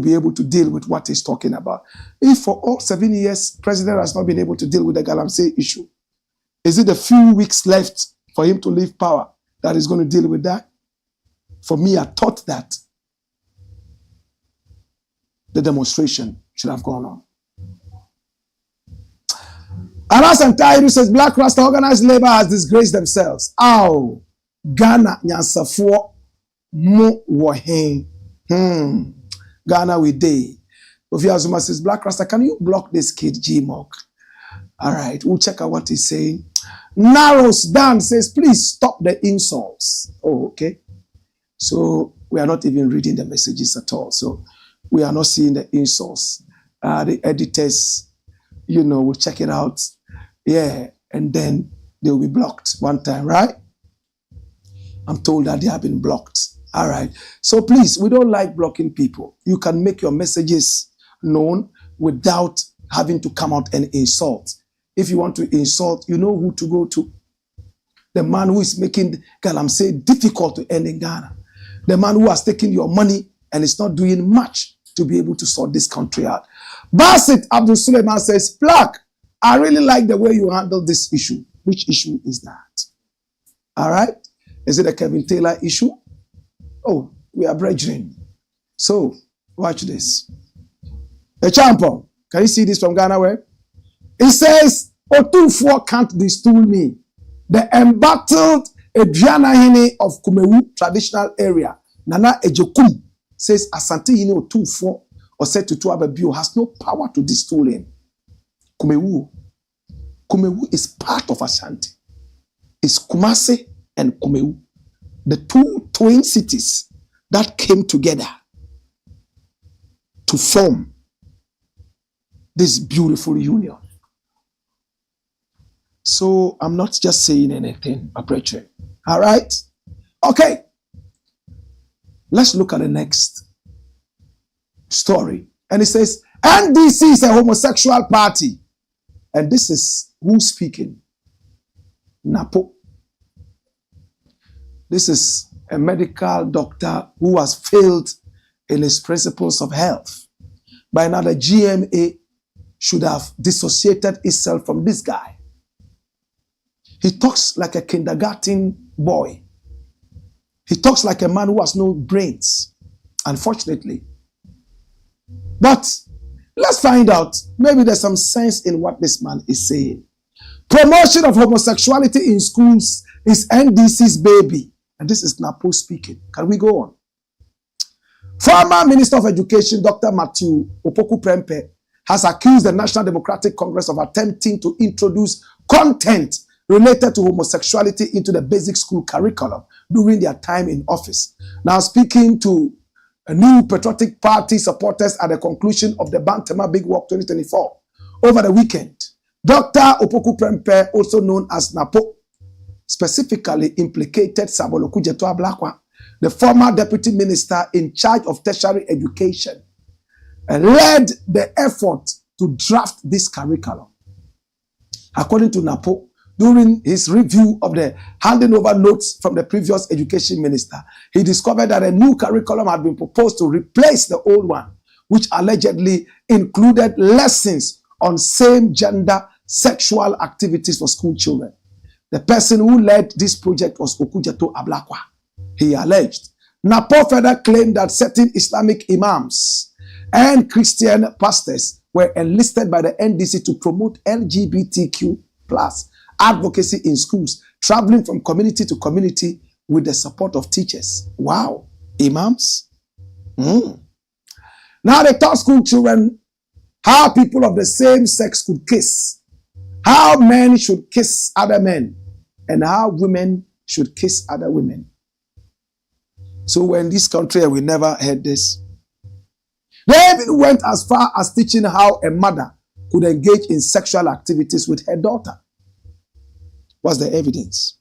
be able to deal with what he's talking about. If for all 7 years, president has not been able to deal with the Galamsey issue, is it a few weeks left for him to leave power that he's going to deal with that? For me, I thought that the demonstration should have gone on. Alasan Tairi says, Blakk Rasta, organized labor has disgraced themselves. Ow! Ghana nyansafo mo wohen. Ghana we day. Kofi Azuma says, Blakk Rasta, can you block this kid G-Mog? All right, we'll check out what he's saying. Narrows Dan says, please stop the insults. Oh, okay. So we are not even reading the messages at all. So we are not seeing the insults. The editors, will check it out. Yeah, and then they will be blocked one time, right? I'm told that they have been blocked. All right. So please, we don't like blocking people. You can make your messages known without having to come out and insult. If you want to insult, you know who to go to. The man who is making Galamsey difficult to end in Ghana. The man who has taken your money and is not doing much to be able to sort this country out. Basit Abdul Suleiman says, Blakk, I really like the way you handle this issue. Which issue is that? All right. Is it a Kevin Taylor issue? Oh, we are brethren. So, watch this. The champion. Can you see this from Ghana Web? It says, Otunfo can't distool me. The embattled Adrianahene of Kumewu traditional area, Nana Ejokum, says ASANTEHENE Otunfo or said to Tuababio has no power to distool him. Kumewu is part of Ashanti. It's Kumasi and Kumewu, the two twin cities that came together to form this beautiful union. So I'm not just saying anything, my brethren. All right? Okay. Let's look at the next story. And it says, NDC is a homosexual party. And this is who's speaking. NAPO. This is a medical doctor who has failed in his principles of health. By now, the GMA should have dissociated itself from this guy. He talks like a kindergarten boy. He talks like a man who has no brains, unfortunately. But let's find out. Maybe there's some sense in what this man is saying. Promotion of homosexuality in schools is NDC's baby. And this is NAPO speaking. Can we go on? Former Minister of Education, Dr. Matthew Opoku Prempeh, has accused the National Democratic Congress of attempting to introduce content related to homosexuality into the basic school curriculum during their time in office. Now, speaking to a new Patriotic Party supporters at the conclusion of the Bantama Big Walk 2024 over the weekend, Dr. Opoku Prempeh, also known as NAPO, specifically implicated Saboloku Jetua Blakk, the former deputy minister in charge of tertiary education, and led the effort to draft this curriculum. According to NAPO, during his review of the handing over notes from the previous education minister, he discovered that a new curriculum had been proposed to replace the old one, which allegedly included lessons on same-gender sexual activities for school children. The person who led this project was Okujeto Ablakwa. He alleged. NAPO further claimed that certain Islamic imams and Christian pastors were enlisted by the NDC to promote LGBTQ+ advocacy in schools, traveling from community to community with the support of teachers. Wow. Imams? Now they taught school children how people of the same sex could kiss, how men should kiss other men, and how women should kiss other women. So in this country, we never heard this. They even went as far as teaching how a mother could engage in sexual activities with her daughter. What's the evidence?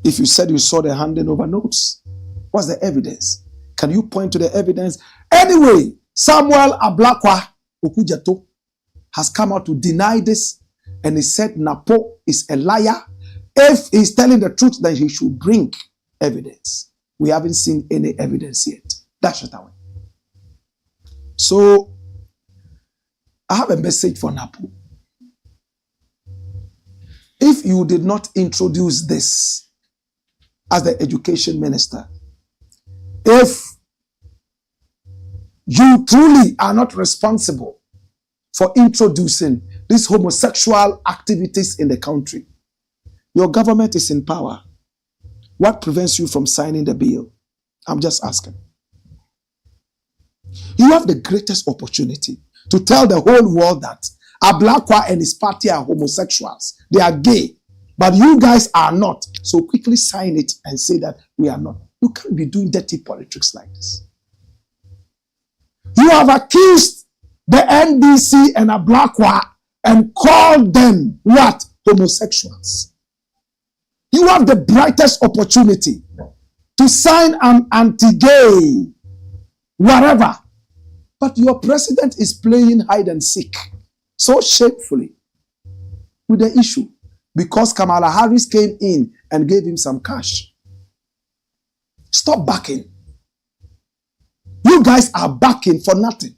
If you said you saw the handing over notes, what's the evidence? Can you point to the evidence? Anyway, Samuel Ablakwa Okujeto has come out to deny this, and he said NAPO is a liar. If he's telling the truth, then he should bring evidence. We haven't seen any evidence yet. That's what I want. So, I have a message for NAPO. If you did not introduce this as the education minister, if you truly are not responsible for introducing these homosexual activities in the country, your government is in power. What prevents you from signing the bill? I'm just asking. You have the greatest opportunity to tell the whole world that Ablakwa and his party are homosexuals. They are gay. But you guys are not. So quickly sign it and say that we are not. You can't be doing dirty politics like this. You have accused the NDC and Ablakwa and called them what? Homosexuals. You have the brightest opportunity to sign an anti-gay, whatever. But your president is playing hide and seek so shamefully with the issue because Kamala Harris came in and gave him some cash. Stop backing. You guys are backing for nothing.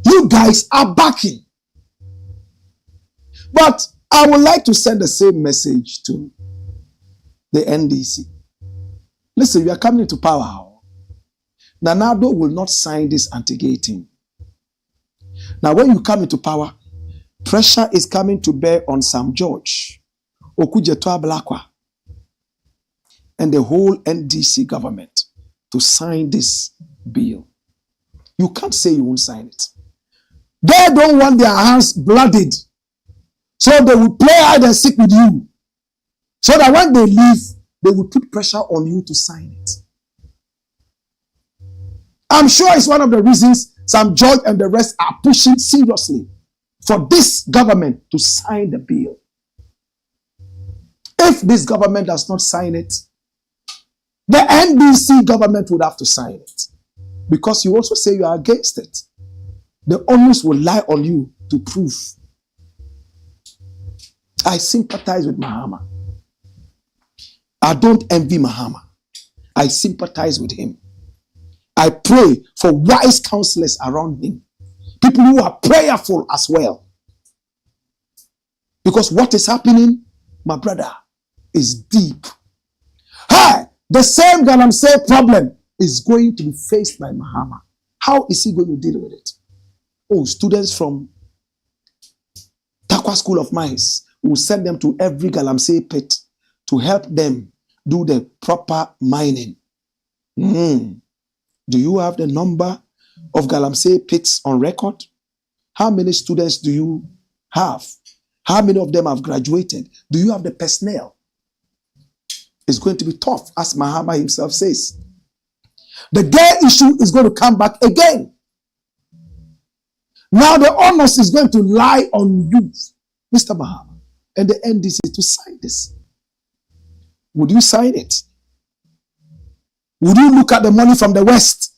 You guys are backing. But I would like to send the same message to the NDC. Listen, we are coming to power. Nanado will not sign this anti-gay thing. Now, when you come into power, pressure is coming to bear on Sam George, Okujeto Blakk, and the whole NDC government to sign this bill. You can't say you won't sign it. They don't want their hands bloodied. So they will play hide and seek with you. So that when they leave, they will put pressure on you to sign it. I'm sure it's one of the reasons Sam George and the rest are pushing seriously for this government to sign the bill. If this government does not sign it, the NDC government would have to sign it. Because you also say you are against it. The onus will lie on you to prove. I sympathize with Mahama. I don't envy Mahama. I sympathize with him. I pray for wise counselors around him. People who are prayerful as well. Because what is happening, my brother, is deep. Hey, the same Galamsey problem is going to be faced by Mahama. How is he going to deal with it? Oh, students from Takwa School of Mines will send them to every Galamsey pit to help them do the proper mining. Do you have the number of Galamsey pits on record? How many students do you have? How many of them have graduated? Do you have the personnel? It's going to be tough, as Mahama himself says. The gay issue is going to come back again. Now the onus is going to lie on you, Mr. Mahama, and the NDC to sign this. Would you sign it? Would you look at the money from the West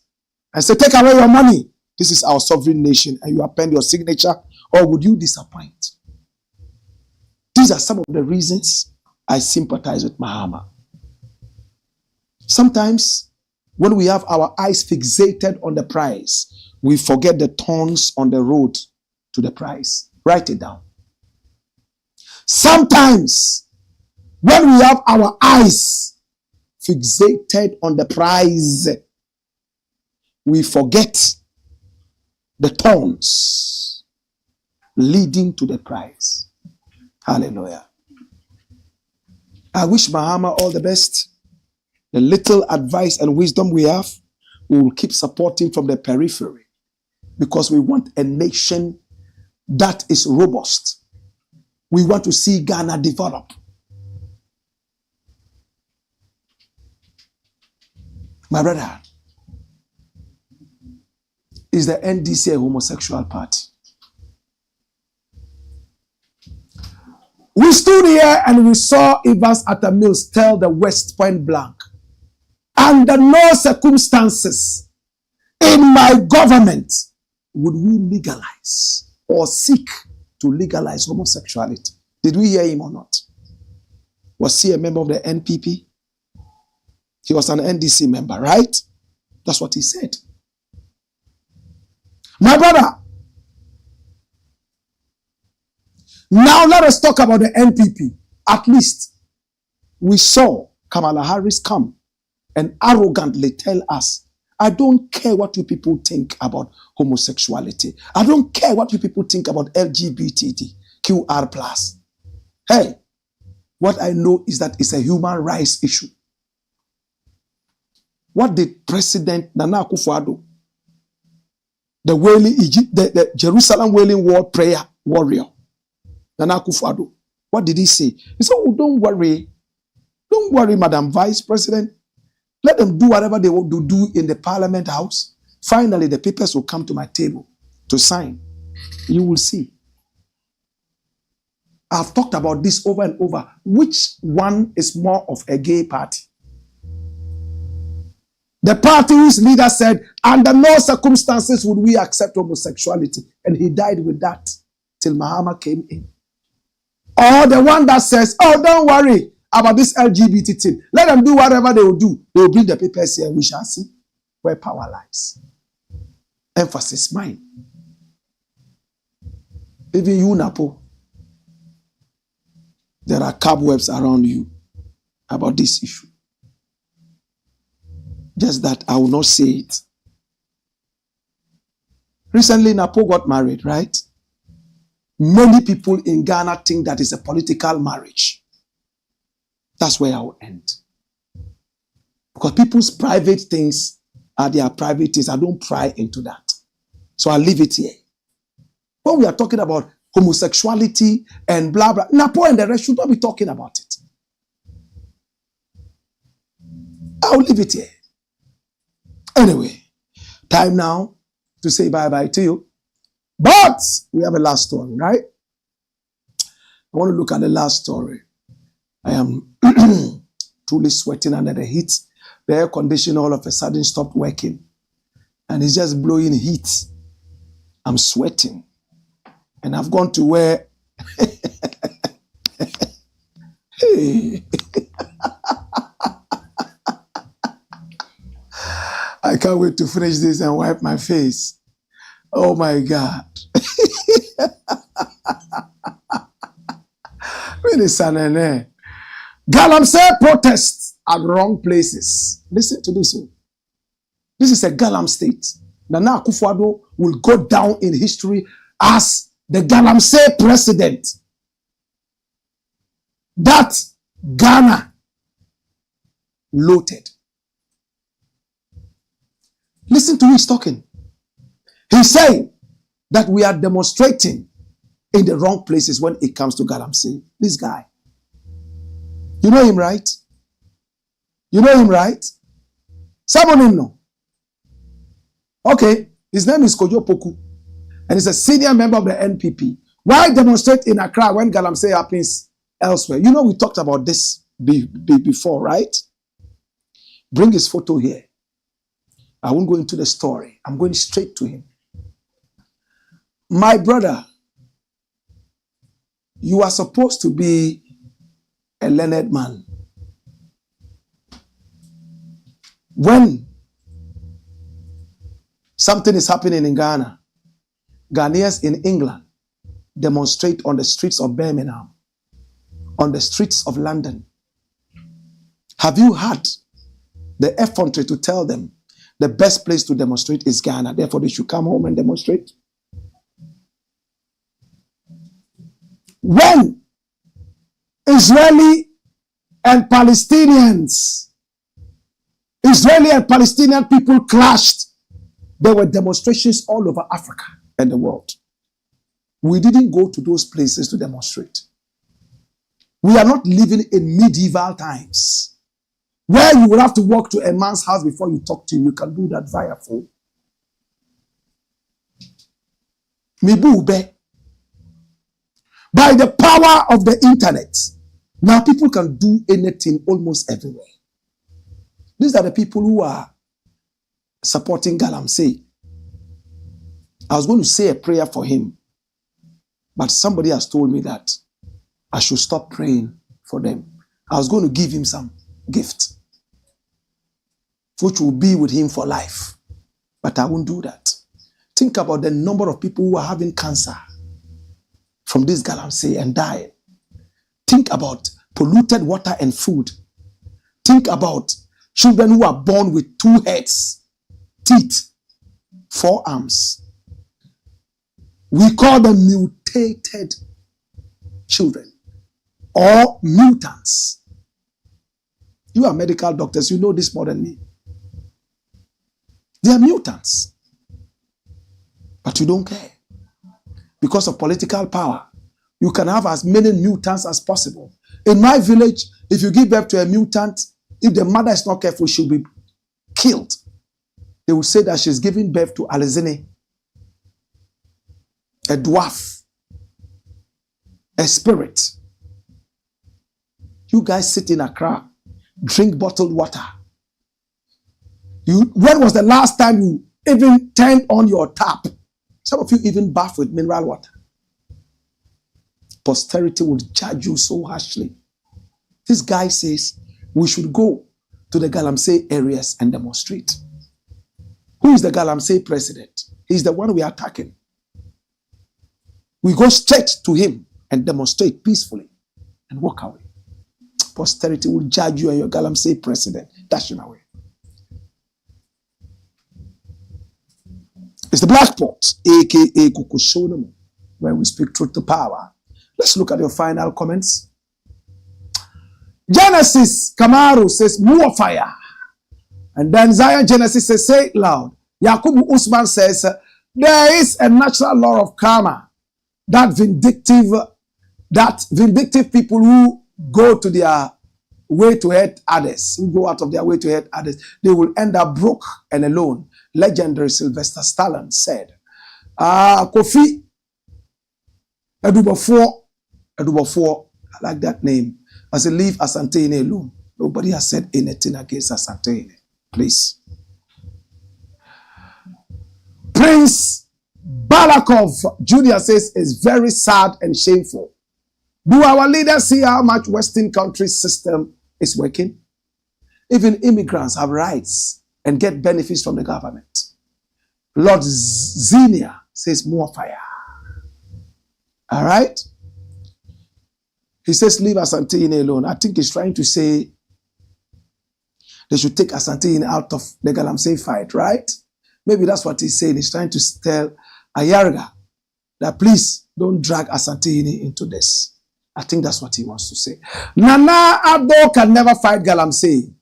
and say, take away your money? This is our sovereign nation, and you append your signature, or would you disappoint? These are some of the reasons I sympathize with Mahama. Sometimes, when we have our eyes fixated on the prize, we forget the thorns on the road to the prize. Write it down. Sometimes, when we have our eyes fixated on the prize, we forget the thorns leading to the prize. Hallelujah. I wish Mahama all the best. The little advice and wisdom we have, we will keep supporting from the periphery, because we want a nation that is robust. We want to see Ghana develop. My brother, is the NDC a homosexual party? We stood here and we saw Evans Atta Mills tell the West point blank, under no circumstances in my government would we legalize or seek to legalize homosexuality. Did we hear him or not? Was he a member of the NPP? He was an NDC member, right? That's what he said. My brother, now let us talk about the NPP. At least we saw Kamala Harris come and arrogantly tell us, I don't care what you people think about homosexuality. I don't care what you people think about LGBTQR+. Hey, what I know is that it's a human rights issue. What did President Nana Akufo-Addo, the Jerusalem Wailing Wall prayer warrior, Nana Akufo-Addo, what did he say? He said, oh, don't worry, Madam Vice President. Let them do whatever they want to do in the Parliament House. Finally, the papers will come to my table to sign. You will see. I've talked about this over and over. Which one is more of a gay party? The party whose leader said, under no circumstances would we accept homosexuality. And he died with that till Mahama came in. Or the one that says, oh, don't worry about this LGBT thing. Let them do whatever they will do. They will bring the papers here and we shall see where power lies. Emphasis mine. Even you, NAPO, there are cobwebs around you about this issue. Just that I will not say it. Recently, NAPO got married, right? Many people in Ghana think that it's a political marriage. That's where I will end. Because people's private things are their private things. I don't pry into that. So I'll leave it here. When we are talking about homosexuality and blah, blah, NAPO and the rest should not be talking about it. I'll leave it here. Anyway, time now to say bye-bye to you. But we have a last story, right? I want to look at the last story. I am truly sweating under the heat. The air conditioner all of a sudden stopped working. And it's just blowing heat. I'm sweating. And I've gone to where... hey. I can't wait to finish this and wipe my face. Oh my God. ASANTEHENE. Galamsey protests at wrong places. Listen to this one. This is a Galam state. Nana Akufo-Addo will go down in history as the Galamsey president that Ghana looted. Listen to who he's talking. He's saying that we are demonstrating in the wrong places when it comes to Galamsey. This guy. You know him, right? You know him, right? Someone him know. Okay, his name is Kojo Poku, and he's a senior member of the NPP. Why demonstrate in Accra when Galamsey happens elsewhere? You know we talked about this before, right? Bring his photo here. I won't go into the story. I'm going straight to him. My brother, you are supposed to be a learned man. When something is happening in Ghana, Ghanaians in England demonstrate on the streets of Birmingham, on the streets of London. Have you had the effrontery to tell them the best place to demonstrate is Ghana, therefore they should come home and demonstrate? When Israeli and Palestinian people clashed, there were demonstrations all over Africa and the world. We didn't go to those places to demonstrate. We are not living in medieval times where you will have to walk to a man's house before you talk to him. You can do that via phone. By the power of the internet, now people can do anything almost everywhere. These are the people who are supporting Galamsey. I was going to say a prayer for him, but somebody has told me that I should stop praying for them. I was going to give him some gift, which will be with him for life, but I won't do that. Think about the number of people who are having cancer from this Galamsey and dying. Think about polluted water and food. Think about children who are born with 2 heads, teeth, 4 arms. We call them mutated children or mutants. You are medical doctors, you know this more than me. They are mutants. But you don't care. Because of political power, you can have as many mutants as possible. In my village, if you give birth to a mutant, if the mother is not careful, she'll be killed. They will say that she's giving birth to Alizine, a dwarf, a spirit. You guys sit in Accra, drink bottled water. When was the last time you even turned on your tap? Some of you even bath with mineral water. Posterity will judge you so harshly. This guy says we should go to the Galamsey areas and demonstrate. Who is the Galamsey president? He's the one we are attacking. We go straight to him and demonstrate peacefully and walk away. Posterity will judge you and your Galamsey president. Dash him away. It's the Black Pot, aka Kukushonomo, where we speak truth to power. Let's look at your final comments. Genesis Kamaru says, more fire. And then Zion Genesis says, say it loud. Yakubu Usman says, there is a natural law of karma that vindictive people who go to their way to hurt others, who go out of their way to hurt others, they will end up broke and alone. Legendary Sylvester Stallone said, Kofi Edubafo, I like that name. I said, leave ASANTEHENE alone. Nobody has said anything against ASANTEHENE. Please. Prince Balakov Jr. says, it's very sad and shameful. Do our leaders see how much Western country system is working? Even immigrants have rights and get benefits from the government. Lord Xenia says more fire. All right? He says leave ASANTEHENE alone. I think he's trying to say they should take ASANTEHENE out of the Galamsey fight, right? Maybe that's what he's saying. He's trying to tell Ayarga that please don't drag ASANTEHENE into this. I think that's what he wants to say. Nana Addo can never fight Galamsey.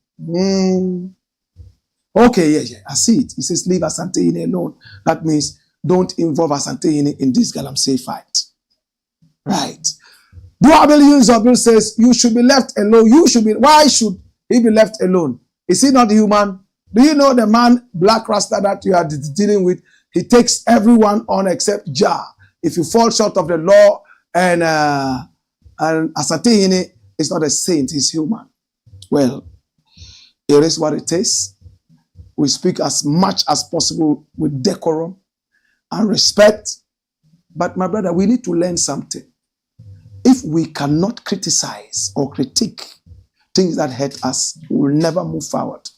Okay, yeah, I see it. He says leave ASANTEHENE alone. That means don't involve ASANTEHENE in this Galamsey fight. Right. Duabel Yunzobel says you should be left alone. Why should he be left alone? Is he not human? Do you know the man, Blakk Rasta, that you are dealing with? He takes everyone on except Jah. If you fall short of the law and ASANTEHENE is not a saint, he's human. Well, it is what it is. We speak as much as possible with decorum and respect. But my brother, we need to learn something. If we cannot criticize or critique things that hurt us, we will never move forward.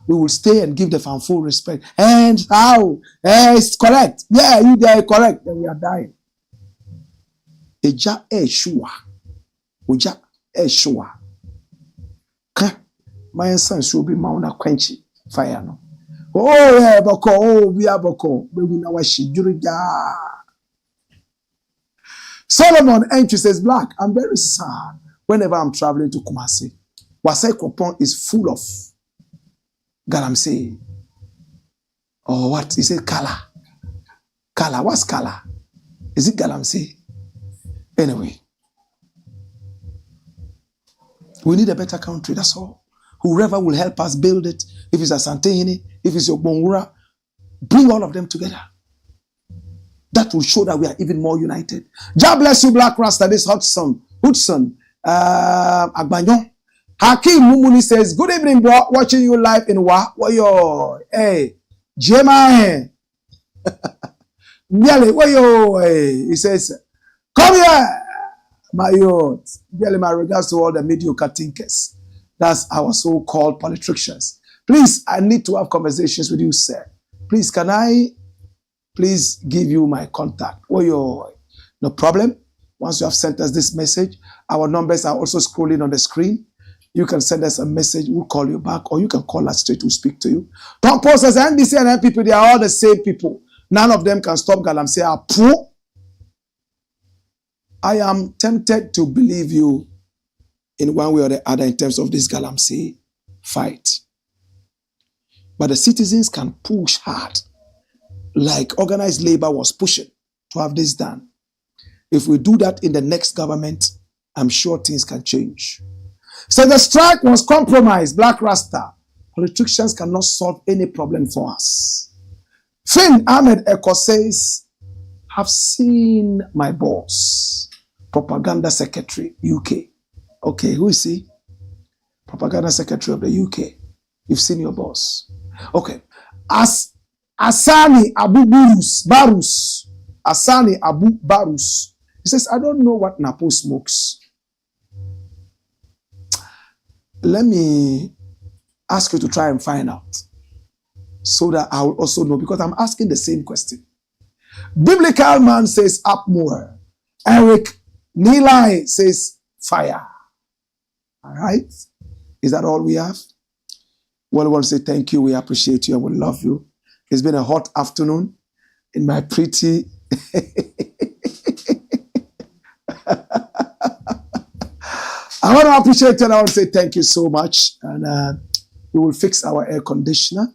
We will stay and give the fan full respect. And how? It's correct. Yeah, you are correct. Then we are dying. Eja Eshua. Uja Eshua. My son should be Mauna Quenchy. Fire no. Oh, yeah, Boko. Oh, we are Boko. We will know what she do. Solomon entry says, Blakk, I'm very sad whenever I'm traveling to Kumasi. Wasai Kopon is full of Galamsey. Or what? He said Kala. Kala. What's Kala? Is it Galamsey? Anyway. We need a better country, that's all. Whoever will help us build it, if it's ASANTEHENE, if it's your Bongura, bring all of them together. That will show that we are even more united. God bless you, Blakk Rasta. This Hudson, Agbanyon. Hakim Mumuni says, good evening, bro. Watching you live in Wayo. Hey, Jema. Wayo. Hey. He says, come here, my youth. My regards to all the mediocre thinkers. That's our so-called politicians. Please, I need to have conversations with you, sir. Please, can I please give you my contact? No problem. Once you have sent us this message, our numbers are also scrolling on the screen. You can send us a message, we'll call you back, or you can call us straight, we'll speak to you. Don't post us, NDC and NPP, they are all the same people. None of them can stop Galamsey. I am tempted to believe you in one way or the other in terms of this Galamsey fight. But the citizens can push hard, like organized labor was pushing to have this done. If we do that in the next government, I'm sure things can change. So the strike was compromised, Blakk Rasta. Politicians cannot solve any problem for us. Finn Ahmed Eko says, have seen my boss, Propaganda Secretary, UK. Okay, who is he? Propaganda Secretary of the UK. You've seen your boss. Okay. Asani Abu Barus. Asani Abu Barus. He says, I don't know what NAPO smokes. Let me ask you to try and find out so that I will also know, because I'm asking the same question. Biblical man says up more. Eric Nilai says fire. All right. Is that all we have? Well, we want to say thank you. We appreciate you and we love you. It's been a hot afternoon in my pretty... I want to appreciate you and I want to say thank you so much. And we will fix our air conditioner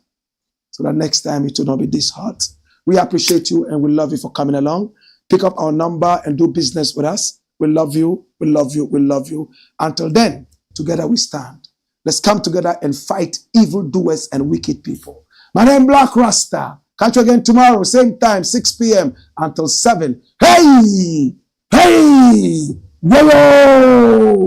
so that next time it will not be this hot. We appreciate you and we love you for coming along. Pick up our number and do business with us. We love you. We love you. We love you. Until then, together we stand. Let's come together and fight evildoers and wicked people. My name is Blakk Rasta. Catch you again tomorrow, same time, 6 p.m. until 7. Hey! Hey! Whoa!